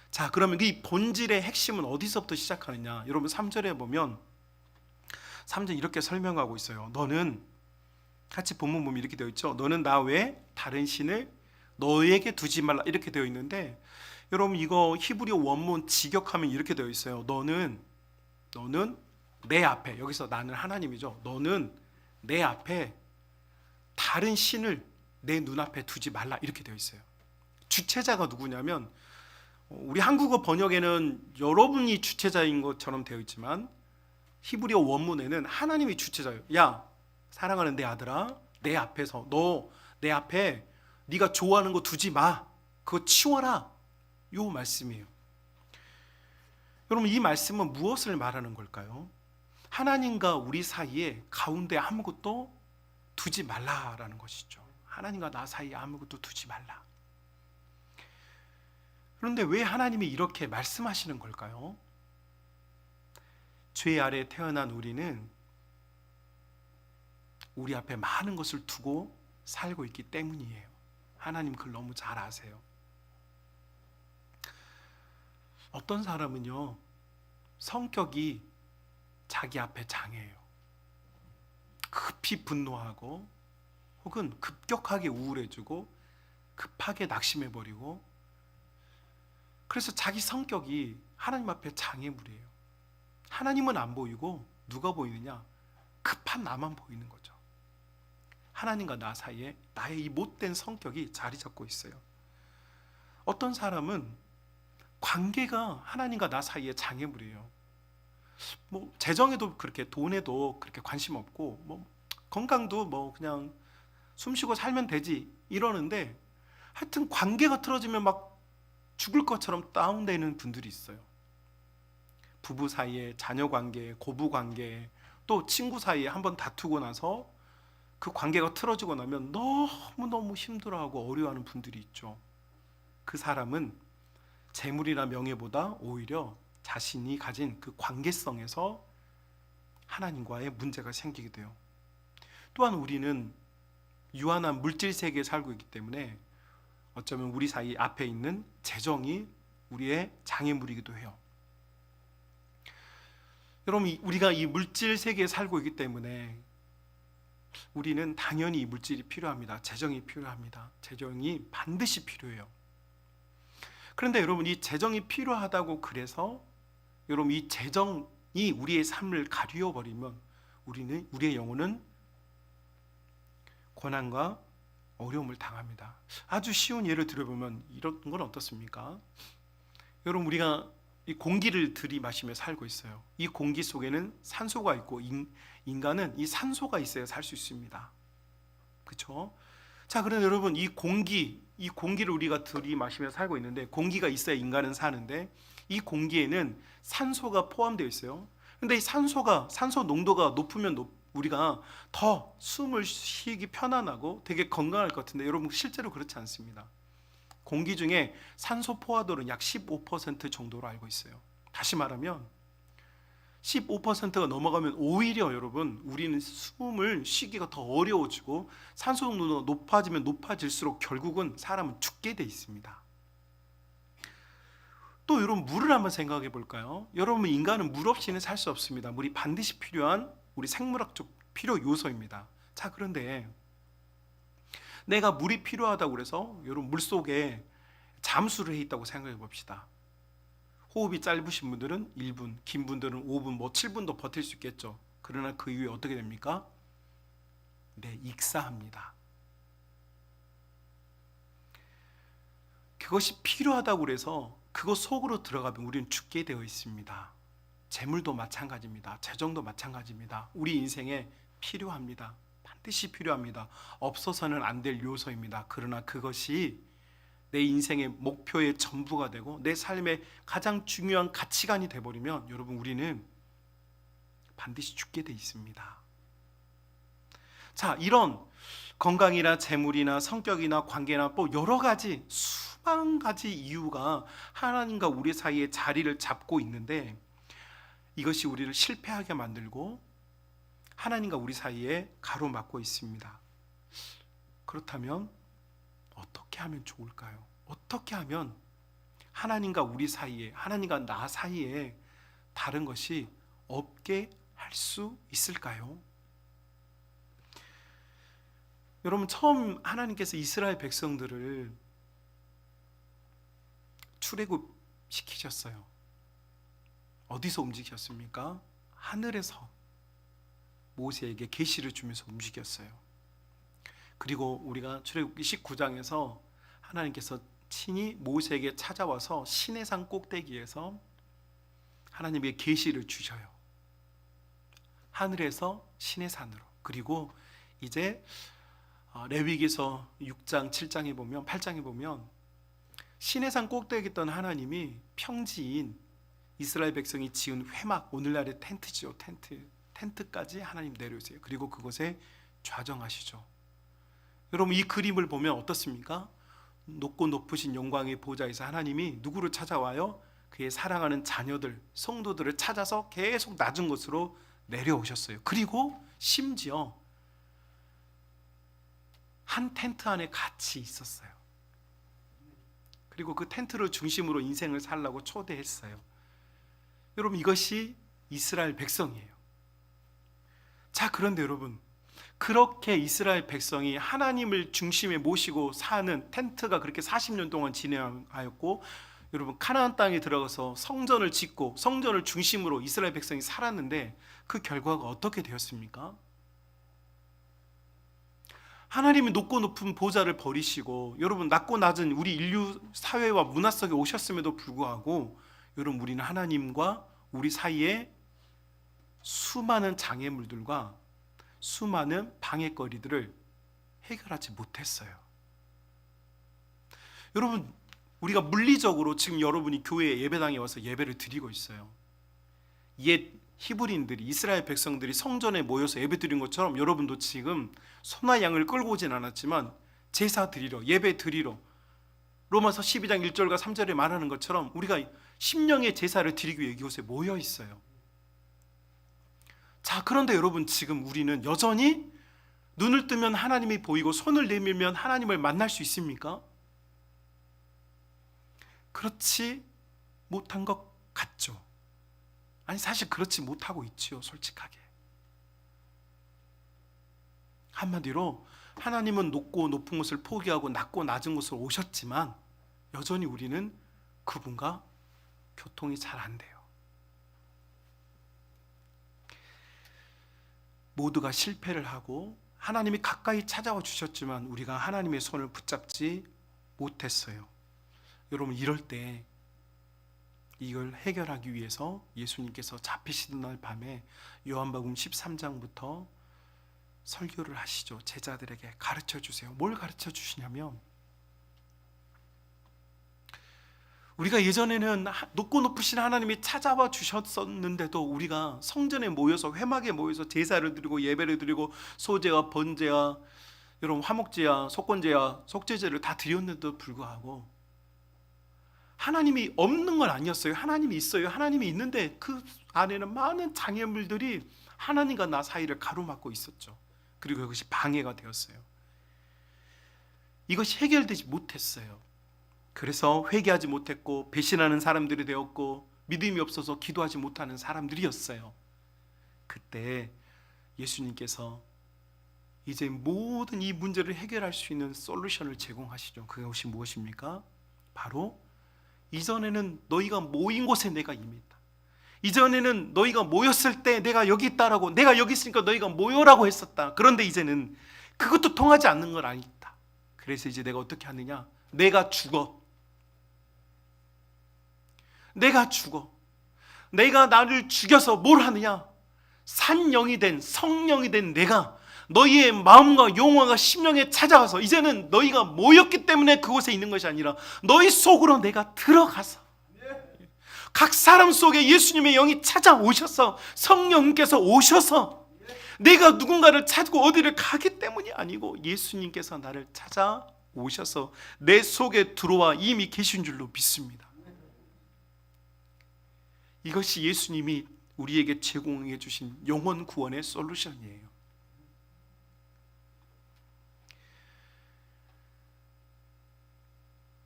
자, 그러면 이 본질의 핵심은 어디서부터 시작하느냐? 여러분 3절에 보면 3절 이렇게 설명하고 있어요. 너는, 같이 본문 보면 이렇게 되어 있죠. 너는 나 외에 다른 신을 너에게 두지 말라, 이렇게 되어 있는데, 여러분 이거 히브리어 원문 직역하면 이렇게 되어 있어요. 너는 내 앞에, 여기서 나는 하나님이죠. 너는 내 앞에 다른 신을 내 눈앞에 두지 말라, 이렇게 되어 있어요. 주체자가 누구냐면, 우리 한국어 번역에는 여러분이 주체자인 것처럼 되어 있지만 히브리어 원문에는 하나님이 주체자예요. 야, 사랑하는 내 아들아, 내 앞에서 너 내 앞에 네가 좋아하는 거 두지 마, 그거 치워라, 요 말씀이에요. 여러분, 이 말씀은 무엇을 말하는 걸까요? 하나님과 우리 사이에 가운데 아무것도 두지 말라라는 것이죠. 하나님과 나 사이에 아무것도 두지 말라. 그런데 왜 하나님이 이렇게 말씀하시는 걸까요? 죄 아래 태어난 우리는 우리 앞에 많은 것을 두고 살고 있기 때문이에요. 하나님 그걸 너무 잘 아세요. 어떤 사람은요, 성격이 자기 앞에 장애예요. 급히 분노하고 혹은 급격하게 우울해지고 급하게 낙심해버리고, 그래서 자기 성격이 하나님 앞에 장애물이에요. 하나님은 안 보이고 누가 보이느냐? 급한 나만 보이는 거죠. 하나님과 나 사이에 나의 이 못된 성격이 자리 잡고 있어요. 어떤 사람은 관계가 하나님과 나 사이에 장애물이에요. 뭐 재정에도 그렇게, 돈에도 그렇게 관심 없고, 뭐 건강도 뭐 그냥 숨쉬고 살면 되지 이러는데, 하여튼 관계가 틀어지면 막 죽을 것처럼 다운되는 분들이 있어요. 부부 사이에, 자녀 관계, 고부 관계, 또 친구 사이에 한번 다투고 나서 그 관계가 틀어지고 나면 너무너무 힘들어하고 어려워하는 분들이 있죠. 그 사람은 재물이나 명예보다 오히려 자신이 가진 그 관계성에서 하나님과의 문제가 생기게 돼요. 또한 우리는 유한한 물질 세계에 살고 있기 때문에 어쩌면 우리 사이 앞에 있는 재정이 우리의 장애물이기도 해요. 여러분, 우리가 이 물질 세계에 살고 있기 때문에 우리는 당연히 이 물질이 필요합니다. 재정이 필요합니다. 재정이 반드시 필요해요. 그런데 여러분, 이 재정이 필요하다고 그래서 여러분 이 재정이 우리의 삶을 가리워 버리면 우리의 영혼은 고난과 어려움을 당합니다. 아주 쉬운 예를 들어보면 이런 건 어떻습니까? 여러분, 우리가 이 공기를 들이마시며 살고 있어요. 이 공기 속에는 산소가 있고 인간은 이 산소가 있어야 살 수 있습니다. 그렇죠? 자, 그런데 여러분, 이 공기를 우리가 들이마시며 살고 있는데, 공기가 있어야 인간은 사는데 이 공기에는 산소가 포함되어 있어요. 근데 이 산소 농도가 높으면 우리가 더 숨을 쉬기 편안하고 되게 건강할 것 같은데, 여러분 실제로 그렇지 않습니다. 공기 중에 산소 포화도는 약 15% 정도로 알고 있어요. 다시 말하면 15%가 넘어가면 오히려 여러분 우리는 숨을 쉬기가 더 어려워지고, 산소 농도가 높아지면 높아질수록 결국은 사람은 죽게 돼 있습니다. 또 여러분, 물을 한번 생각해 볼까요? 여러분, 인간은 물 없이는 살 수 없습니다. 물이 반드시 필요한 우리 생물학적 필요 요소입니다. 자, 그런데 내가 물이 필요하다고 그래서 여러분 물속에 잠수를 해 있다고 생각해 봅시다. 호흡이 짧으신 분들은 1분, 긴 분들은 5분, 7분도 버틸 수 있겠죠. 그러나 그 이후에 어떻게 됩니까? 네, 익사합니다. 그것이 필요하다고 그래서 그것 속으로 들어가면 우리는 죽게 되어 있습니다. 재물도 마찬가지입니다. 재정도 마찬가지입니다. 우리 인생에 필요합니다. 반드시 필요합니다. 없어서는 안 될 요소입니다. 그러나 그것이 내 인생의 목표의 전부가 되고 내 삶의 가장 중요한 가치관이 되어버리면 여러분, 우리는 반드시 죽게 돼 있습니다. 자, 이런 건강이나 재물이나 성격이나 관계나 또 여러 가지 수만 가지 이유가 하나님과 우리 사이에 자리를 잡고 있는데, 이것이 우리를 실패하게 만들고 하나님과 우리 사이에 가로막고 있습니다. 그렇다면 어떻게 하면 좋을까요? 어떻게 하면 하나님과 우리 사이에, 하나님과 나 사이에 다른 것이 없게 할 수 있을까요? 여러분, 처음 하나님께서 이스라엘 백성들을 출애굽 시키셨어요. 어디서 움직였습니까? 하늘에서 모세에게 계시를 주면서 움직였어요. 그리고 우리가 출애굽기 19장에서 하나님께서 친히 모세에게 찾아와서 시내산 꼭대기에서 하나님의 계시를 주셔요. 하늘에서 시내산으로. 그리고 이제 레위기서 6장, 7장에 보면, 8장에 보면 시내산 꼭대기에 있던 하나님이 평지인 이스라엘 백성이 지은 회막, 오늘날의 텐트지요. 텐트까지 하나님 내려오세요. 그리고 그곳에 좌정하시죠. 여러분, 이 그림을 보면 어떻습니까? 높고 높으신 영광의 보좌에서 하나님이 누구를 찾아와요? 그의 사랑하는 자녀들, 성도들을 찾아서 계속 낮은 곳으로 내려오셨어요. 그리고 심지어 한 텐트 안에 같이 있었어요. 그리고 그 텐트를 중심으로 인생을 살라고 초대했어요. 여러분, 이것이 이스라엘 백성이에요. 자, 그런데 여러분, 그렇게 이스라엘 백성이 하나님을 중심에 모시고 사는 텐트가 그렇게 40년 동안 진행하였고, 여러분, 카나안 땅에 들어가서 성전을 짓고 성전을 중심으로 이스라엘 백성이 살았는데 그 결과가 어떻게 되었습니까? 하나님이 높고 높은 보좌를 버리시고, 여러분, 낮고 낮은 우리 인류 사회와 문화 속에 오셨음에도 불구하고 여러분, 우리는 하나님과 우리 사이에 수많은 장애물들과 수많은 방해거리들을 해결하지 못했어요. 여러분, 우리가 물리적으로 지금 여러분이 교회에 예배당에 와서 예배를 드리고 있어요. 옛 히브리인들이, 이스라엘 백성들이 성전에 모여서 예배 드린 것처럼 여러분도 지금 소나 양을 끌고 오진 않았지만 제사 드리러, 예배 드리러, 로마서 12장 1절과 3절에 말하는 것처럼 우리가 심령의 제사를 드리기 위해 이곳에 모여 있어요. 자, 그런데 여러분, 지금 우리는 여전히 눈을 뜨면 하나님이 보이고 손을 내밀면 하나님을 만날 수 있습니까? 그렇지 못한 것 같죠? 아니 사실 그렇지 못하고 있지요. 솔직하게. 한마디로 하나님은 높고 높은 곳을 포기하고 낮고 낮은 곳을 오셨지만 여전히 우리는 그분과 교통이 잘 안 돼요. 모두가 실패를 하고 하나님이 가까이 찾아와 주셨지만 우리가 하나님의 손을 붙잡지 못했어요. 여러분 이럴 때 이걸 해결하기 위해서 예수님께서 잡히시던 날 밤에 요한복음 13장부터 설교를 하시죠. 제자들에게 가르쳐 주세요. 뭘 가르쳐 주시냐면 우리가 예전에는 높고 높으신 하나님이 찾아와 주셨었는데도 우리가 성전에 모여서 회막에 모여서 제사를 드리고 예배를 드리고 소제와 번제와 여러분 화목제와 속건제와 속죄제를 다 드렸는데도 불구하고 하나님이 없는 건 아니었어요. 하나님이 있어요. 하나님이 있는데 그 안에는 많은 장애물들이 하나님과 나 사이를 가로막고 있었죠. 그리고 이것이 방해가 되었어요. 이것이 해결되지 못했어요. 그래서 회개하지 못했고 배신하는 사람들이 되었고 믿음이 없어서 기도하지 못하는 사람들이었어요. 그때 예수님께서 이제 모든 이 문제를 해결할 수 있는 솔루션을 제공하시죠. 그것이 무엇입니까? 바로 이전에는 너희가 모인 곳에 내가 임했다. 이전에는 너희가 모였을 때 내가 여기 있다라고, 내가 여기 있으니까 너희가 모여라고 했었다. 그런데 이제는 그것도 통하지 않는 건 아니다. 그래서 이제 내가 어떻게 하느냐? 내가 죽어. 내가 죽어. 내가 나를 죽여서 뭘 하느냐? 산영이 된, 성령이 된 내가 너희의 마음과 영혼과 심령에 찾아가서 이제는 너희가 모였기 때문에 그곳에 있는 것이 아니라 너희 속으로 내가 들어가서 각 사람 속에 예수님의 영이 찾아오셔서 성령께서 오셔서 내가 누군가를 찾고 어디를 가기 때문이 아니고 예수님께서 나를 찾아오셔서 내 속에 들어와 이미 계신 줄로 믿습니다. 이것이 예수님이 우리에게 제공해 주신 영혼 구원의 솔루션이에요.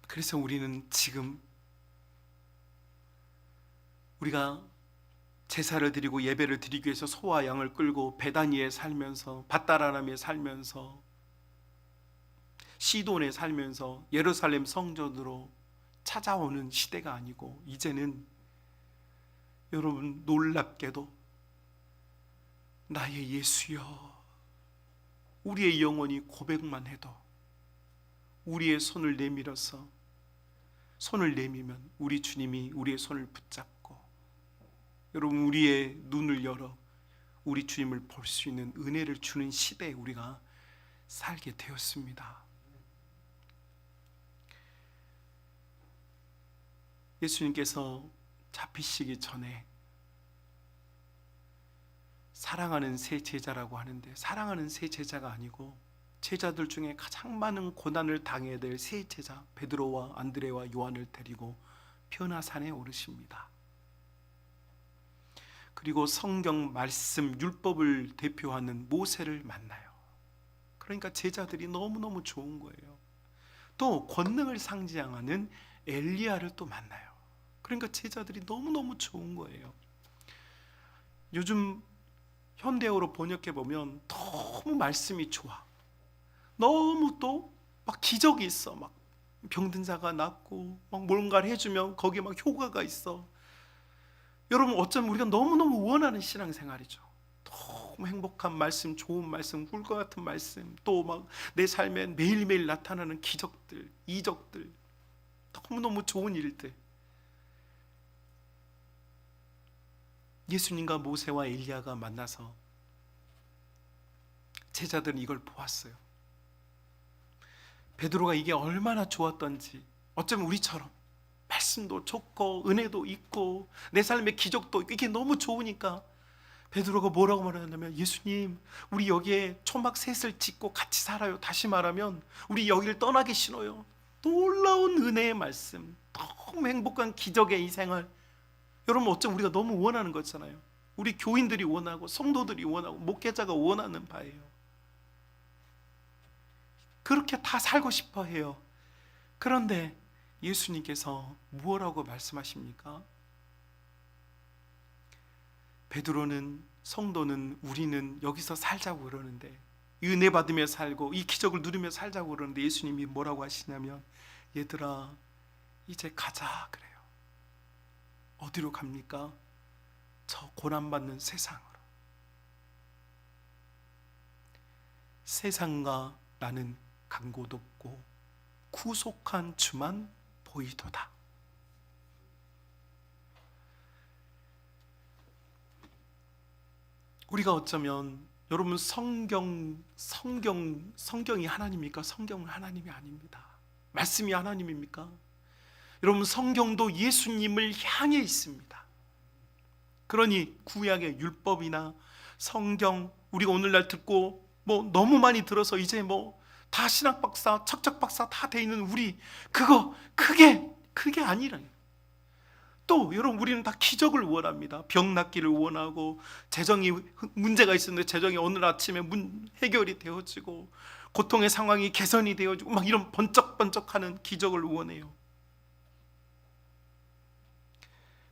그래서 우리는 지금 우리가 제사를 드리고 예배를 드리기 위해서 소와 양을 끌고 베다니에 살면서 밧다라람에 살면서 시돈에 살면서 예루살렘 성전으로 찾아오는 시대가 아니고 이제는 여러분 놀랍게도 나의 예수여 우리의 영혼이 고백만 해도 우리의 손을 내밀어서 손을 내밀면 우리 주님이 우리의 손을 붙잡고 여러분 우리의 눈을 열어 우리 주님을 볼 수 있는 은혜를 주는 시대에 우리가 살게 되었습니다. 예수님께서 잡히시기 전에 사랑하는 세 제자라고 하는데 사랑하는 세 제자가 아니고 제자들 중에 가장 많은 고난을 당해야 될 세 제자 베드로와 안드레와 요한을 데리고 변화산에 오르십니다. 그리고 성경 말씀 율법을 대표하는 모세를 만나요. 그러니까 제자들이 너무너무 좋은 거예요. 또 권능을 상징하는 엘리야를 또 만나요. 그러니까 제자들이 너무너무 좋은 거예요. 요즘 현대어로 번역해 보면 너무 말씀이 좋아. 너무 또 막 기적이 있어. 막 병든 자가 낫고 막 뭔가를 해주면 거기에 막 효과가 있어. 여러분 어쩌면 우리가 너무너무 원하는 신앙생활이죠. 너무 행복한 말씀, 좋은 말씀, 꿀과 같은 말씀, 또 막 내 삶에 매일매일 나타나는 기적들, 이적들, 너무너무 좋은 일들. 예수님과 모세와 엘리야가 만나서 제자들은 이걸 보았어요. 베드로가 이게 얼마나 좋았던지 어쩌면 우리처럼 말씀도 좋고 은혜도 있고 내 삶의 기적도 이게 너무 좋으니까 베드로가 뭐라고 말하냐면 예수님 우리 여기에 초막 셋을 짓고 같이 살아요. 다시 말하면 우리 여기를 떠나기 싫어요. 놀라운 은혜의 말씀, 너무 행복한 기적의 이 생활. 여러분 어쩌면 우리가 너무 원하는 거잖아요. 우리 교인들이 원하고 성도들이 원하고 목회자가 원하는 바예요. 그렇게 다 살고 싶어 해요. 그런데 예수님께서 무엇라고 말씀하십니까? 베드로는, 성도는, 우리는 여기서 살자고 그러는데, 은혜 받으며 살고 이 기적을 누리며 살자고 그러는데 예수님이 뭐라고 하시냐면, 얘들아 이제 가자 그래요. 어디로 갑니까? 저 고난받는 세상으로. 세상과 나는 간 곳 없고 구속한 주만 보이도다. 우리가 어쩌면 여러분 성경이 하나님입니까? 성경은 하나님이 아닙니다. 말씀이 하나님입니까? 여러분 성경도 예수님을 향해 있습니다. 그러니 구약의 율법이나 성경 우리가 오늘날 듣고 너무 많이 들어서 이제 다 신학 박사, 척척 박사 다 돼 있는 우리 그게 아니라요. 또 여러분 우리는 다 기적을 원합니다. 병 낫기를 원하고, 재정이 문제가 있었는데 재정이 오늘 아침에 해결이 되어지고, 고통의 상황이 개선이 되어지고, 막 이런 번쩍번쩍하는 기적을 원해요.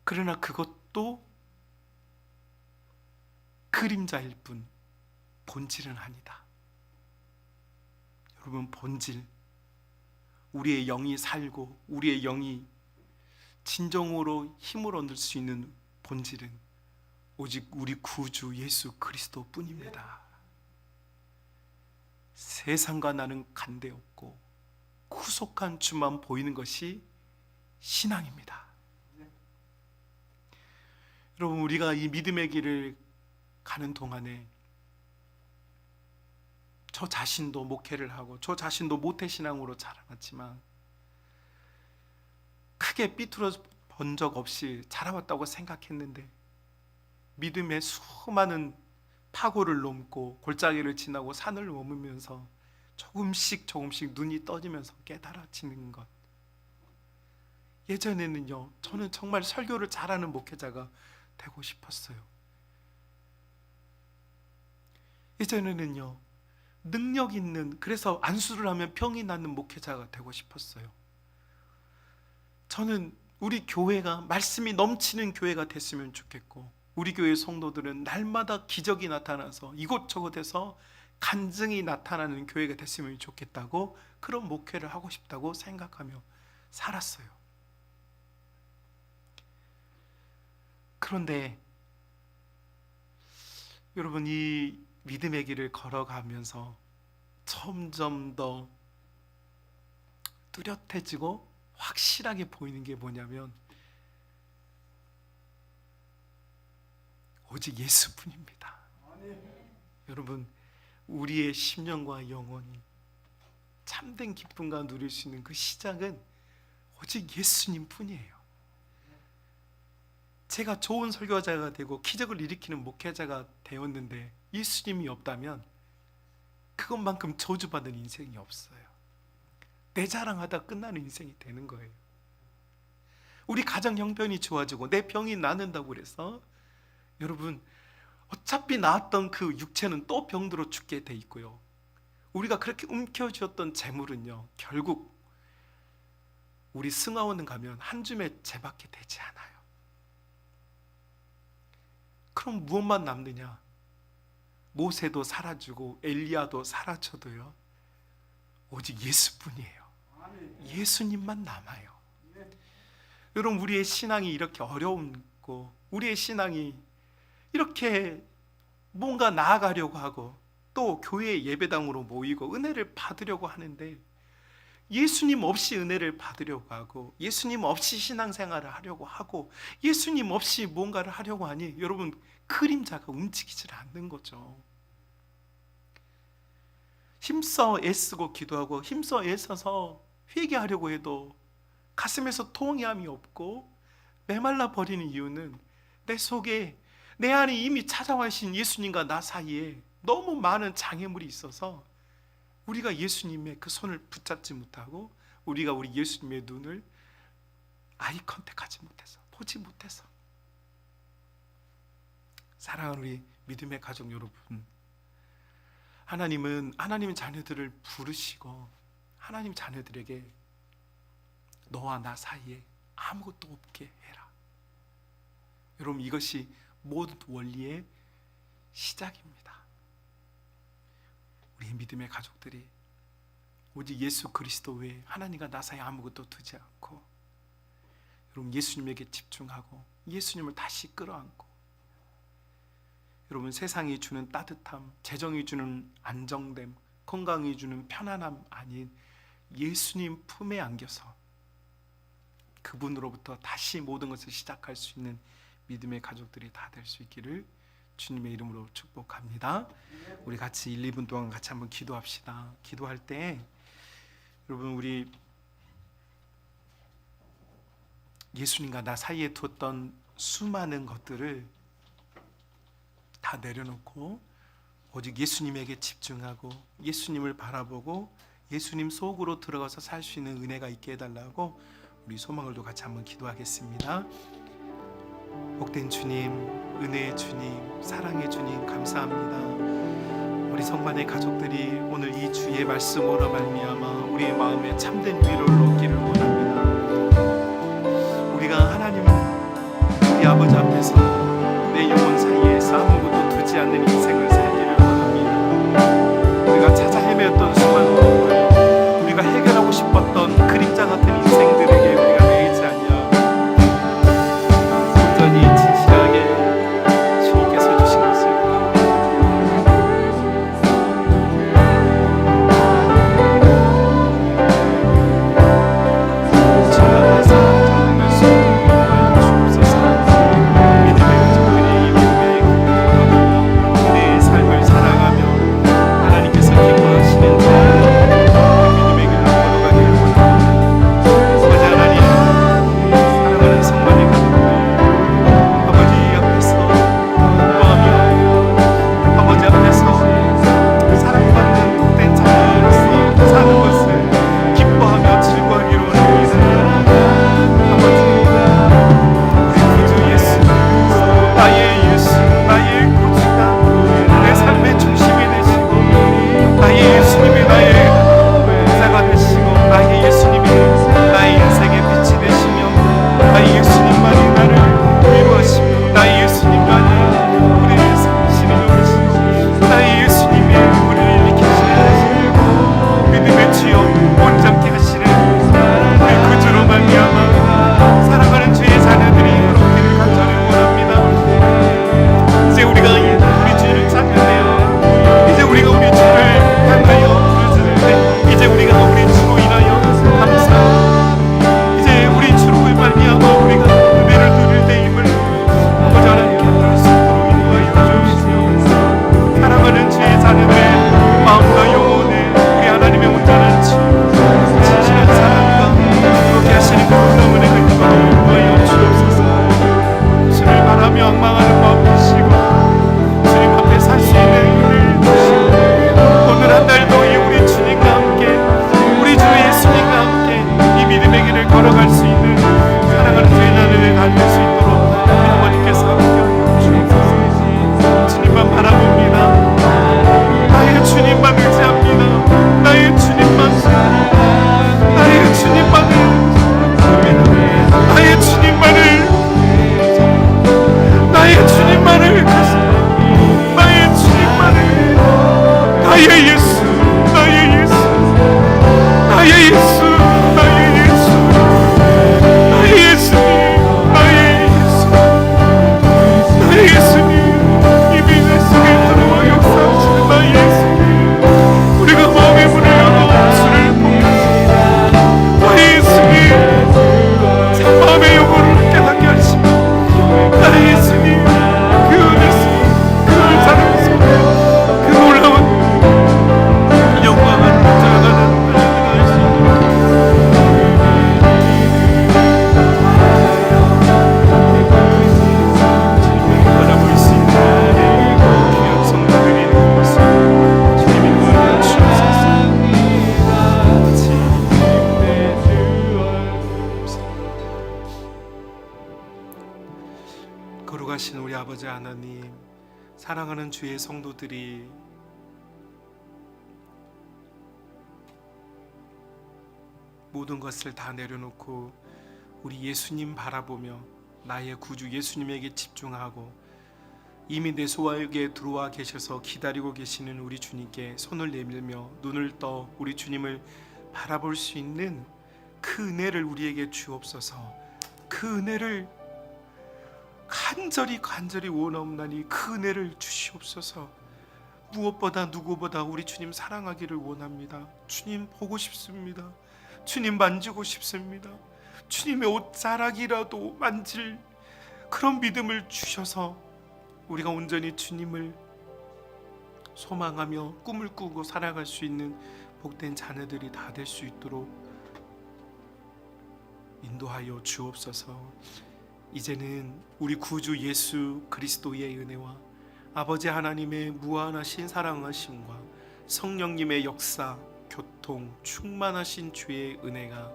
그러나 그것도 그림자일 뿐 본질은 아니다. 여러분 본질, 우리의 영이 살고 우리의 영이 진정으로 힘을 얻을 수 있는 본질은 오직 우리 구주 예수 그리스도 뿐입니다. 세상과 나는 간대없고 구속한 주만 보이는 것이 신앙입니다. 여러분 우리가 이 믿음의 길을 가는 동안에 저 자신도 목회를 하고 저 자신도 모태신앙으로 자라났지만 크게 삐뚤어 본 적 없이 자라왔다고 생각했는데, 믿음의 수많은 파고를 넘고 골짜기를 지나고 산을 넘으면서 조금씩 눈이 떠지면서 깨달아지는 것. 예전에는요, 저는 정말 설교를 잘하는 목회자가 되고 싶었어요. 예전에는요, 능력 있는, 그래서 안수를 하면 병이 낫는 목회자가 되고 싶었어요. 저는 우리 교회가 말씀이 넘치는 교회가 됐으면 좋겠고, 우리 교회 성도들은 날마다 기적이 나타나서 이곳저곳에서 간증이 나타나는 교회가 됐으면 좋겠다고, 그런 목회를 하고 싶다고 생각하며 살았어요. 그런데 여러분 이 믿음의 길을 걸어가면서 점점 더 뚜렷해지고 확실하게 보이는 게 뭐냐면 오직 예수뿐입니다. 여러분 우리의 심령과 영혼이 참된 기쁨과 누릴 수 있는 그 시작은 오직 예수님 뿐이에요. 제가 좋은 설교자가 되고 기적을 일으키는 목회자가 되었는데 예수님이 없다면 그것만큼 저주받은 인생이 없어요. 내 자랑하다 끝나는 인생이 되는 거예요. 우리 가정 형편이 좋아지고 내 병이 낫는다고 그래서 여러분 어차피 나았던 그 육체는 또 병들어 죽게 돼 있고요. 우리가 그렇게 움켜쥐었던 재물은요, 결국 우리 승하원은 가면 한 줌의 재밖에 되지 않아요. 그럼 무엇만 남느냐? 모세도 사라지고 엘리야도 사라져도요, 오직 예수뿐이에요. 예수님만 남아요. 여러분 우리의 신앙이 이렇게 어려운고, 우리의 신앙이 이렇게 뭔가 나아가려고 하고, 또 교회 예배당으로 모이고 은혜를 받으려고 하는데 예수님 없이 은혜를 받으려고 하고, 예수님 없이 신앙생활을 하려고 하고, 예수님 없이 뭔가를 하려고 하니 여러분 그림자가 움직이질 않는 거죠. 힘써 애쓰고 기도하고 힘써 애써서 회개하려고 해도 가슴에서 통회함이 없고 메말라 버리는 이유는 내 속에, 내 안에 이미 찾아와 계신 예수님과 나 사이에 너무 많은 장애물이 있어서 우리가 예수님의 그 손을 붙잡지 못하고, 우리가 우리 예수님의 눈을 아이 컨택하지 못해서, 보지 못해서. 사랑하는 우리 믿음의 가족 여러분, 하나님은 자녀들을 부르시고 하나님 자녀들에게 너와 나 사이에 아무것도 없게 해라. 여러분, 이것이 모든 원리의 시작입니다. 우리 믿음의 가족들이 오직 예수 그리스도 외에 하나님과 나 사이에 아무것도 두지 않고 여러분 예수님에게 집중하고 예수님을 다시 끌어안고 여러분 세상이 주는 따뜻함, 재정이 주는 안정됨, 건강이 주는 편안함 아닌 예수님 품에 안겨서 그분으로부터 다시 모든 것을 시작할 수 있는 믿음의 가족들이 다 될 수 있기를 주님의 이름으로 축복합니다. 우리 같이 1, 2분 동안 같이 한번 기도합시다. 기도할 때 여러분 우리 예수님과 나 사이에 두었던 수많은 것들을 다 내려놓고 오직 예수님에게 집중하고 예수님을 바라보고 예수님 속으로 들어가서 살 수 있는 은혜가 있게 해달라고 우리 소망을도 같이 한번 기도하겠습니다. 복된 주님, 은혜의 주님, 사랑의 주님 감사합니다. 우리 성만의 가족들이 오늘 이 주의 말씀으로 말미암아 우리의 마음에 참된 위로를 얻기를 원합니다. 우리가 하나님 우리 아버지 앞에서 내 영혼 사이에서 아무것도 두지 않는 인생을 살기를 원합니다. 우리가 찾아 헤매었던 수많은 것들, 우리가 해결하고 싶었던 그림자 같은 인생들에게 우리가 매이지 아니하고 온전히 진실하게 주님께서 주신 것을 주 앞에서 정말 수고하여 주옵소서. 믿음의 가족들이 이 믿음의 내 삶을 살아가며 하나님께서 기뻐하시는 믿음의 길로 걸어가기를 원합니다. 아버지 하나님, 사랑하는 성만의 가족들, 아버지 앞에서 기뻐하며 아버지 앞에서 사랑받는 복된 자녀로서 사는 것을 기뻐하며 즐거워하기를 원합니다. 아버지, 우리 구주 예수, 나의 예수, 나의 구주가 내 삶의 중심이 되시고 나의 예수님이 나의 의사가 되시고 나의 예수님이 나의 인생의 빛이 되시며 나의 예수님만이 나를 위로하시고 나의 예수님만이 우리의 상실을 여기시고 나의 예수님이 우리를 일으키시게 하시고 믿음의 주여 온전케 하시는 우리 구주로 말미암아 사랑하는 주의 자녀들이 그렇기를 간절히 원합니다. 이제 우리가 우리 주를 찾는데요, 이제 우리가 우리 주를 향하여 부르짖을 때 이제 우리가 우리 주로 인하여 감사, 이제 우리 주로 말미암아 우리가 은혜를 누릴 때임을 아버지 하나님께 부를 수 있도록 인도하여 주옵시옵소서. 사랑하는 주의 자녀들의 마음과 영혼에 우리 하나님의 온전한 주, 진실한 사랑과 그렇게 하시는 그 놀라운 은혜가 있도록 인도하여 주옵소서. 주를 바라며 앙망하는 마음 주시고 주님 앞에 살 수 있는 은혜를 주시고 오늘 한 달도 이 우리 주님과 함께 우리 주 예수님과 함께 이 믿음의 길을 걸어갈 수 있는 사랑하는 주의 자녀들이 다 될 수 있도록 우리 아버지께서 함께 주옵소서. 주님만 바라봅니다. 나의 주님만 의지합니다. 나의 주님만 나의 주님만을 나의 주님만을 나의 주님만을 나의 주님만을 나의 예수 나의 예수 나의 예수 나의 예수 나의 예수님 나의 예수 나의 예수님 이 믿음 속에 들어와 역사하시는 나의 예수님 우리가 마음의 문을 열어 주를 보며 나의 예수님 제 마음의 영혼을 깨닫게 하시고 나의 예수님 그 은혜서 그 자랑 속에 그 놀라운 영광을 찾아가는 날이 날 수 있도록 주님을 바라볼 수 있는 귀한 성도들이 되는 것을 주님이 도와주옵소서. 거룩하신 우리 아버지 하나님, 사랑하는 주의 성도들이 모든 것을 다 내려놓고 우리 예수님 바라보며 나의 구주 예수님에게 집중하고 이미 내 속에 들어와 계셔서 기다리고 계시는 우리 주님께 손을 내밀며 눈을 떠 우리 주님을 바라볼 수 있는 그 은혜를 우리에게 주옵소서. 그 은혜를 간절히 원하옵나니 그 은혜를 주시옵소서. 무엇보다 누구보다 우리 주님 사랑하기를 원합니다. 주님 보고 싶습니다. 주님 만지고 싶습니다. 주님의 옷자락이라도 만질 그런 믿음을 주셔서 우리가 온전히 주님을 소망하며 꿈을 꾸고 살아갈 수 있는 복된 자녀들이 다 될 수 있도록 인도하여 주옵소서. 이제는 우리 구주 예수 그리스도의 은혜와 아버지 하나님의 무한하신 사랑하심과 성령님의 역사, 교통, 충만하신 주의 은혜가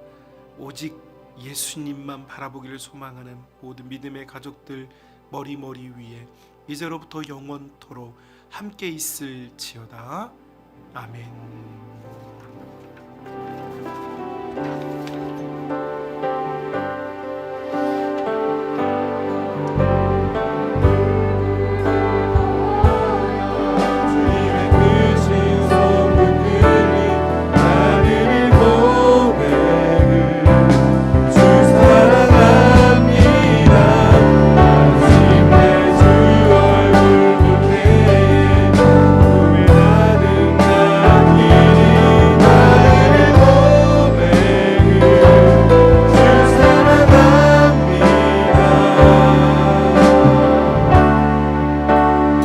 오직 예수님만 바라보기를 소망하는 모든 믿음의 가족들 머리 위에 이제로부터 영원토록 함께 있을지어다. 아멘.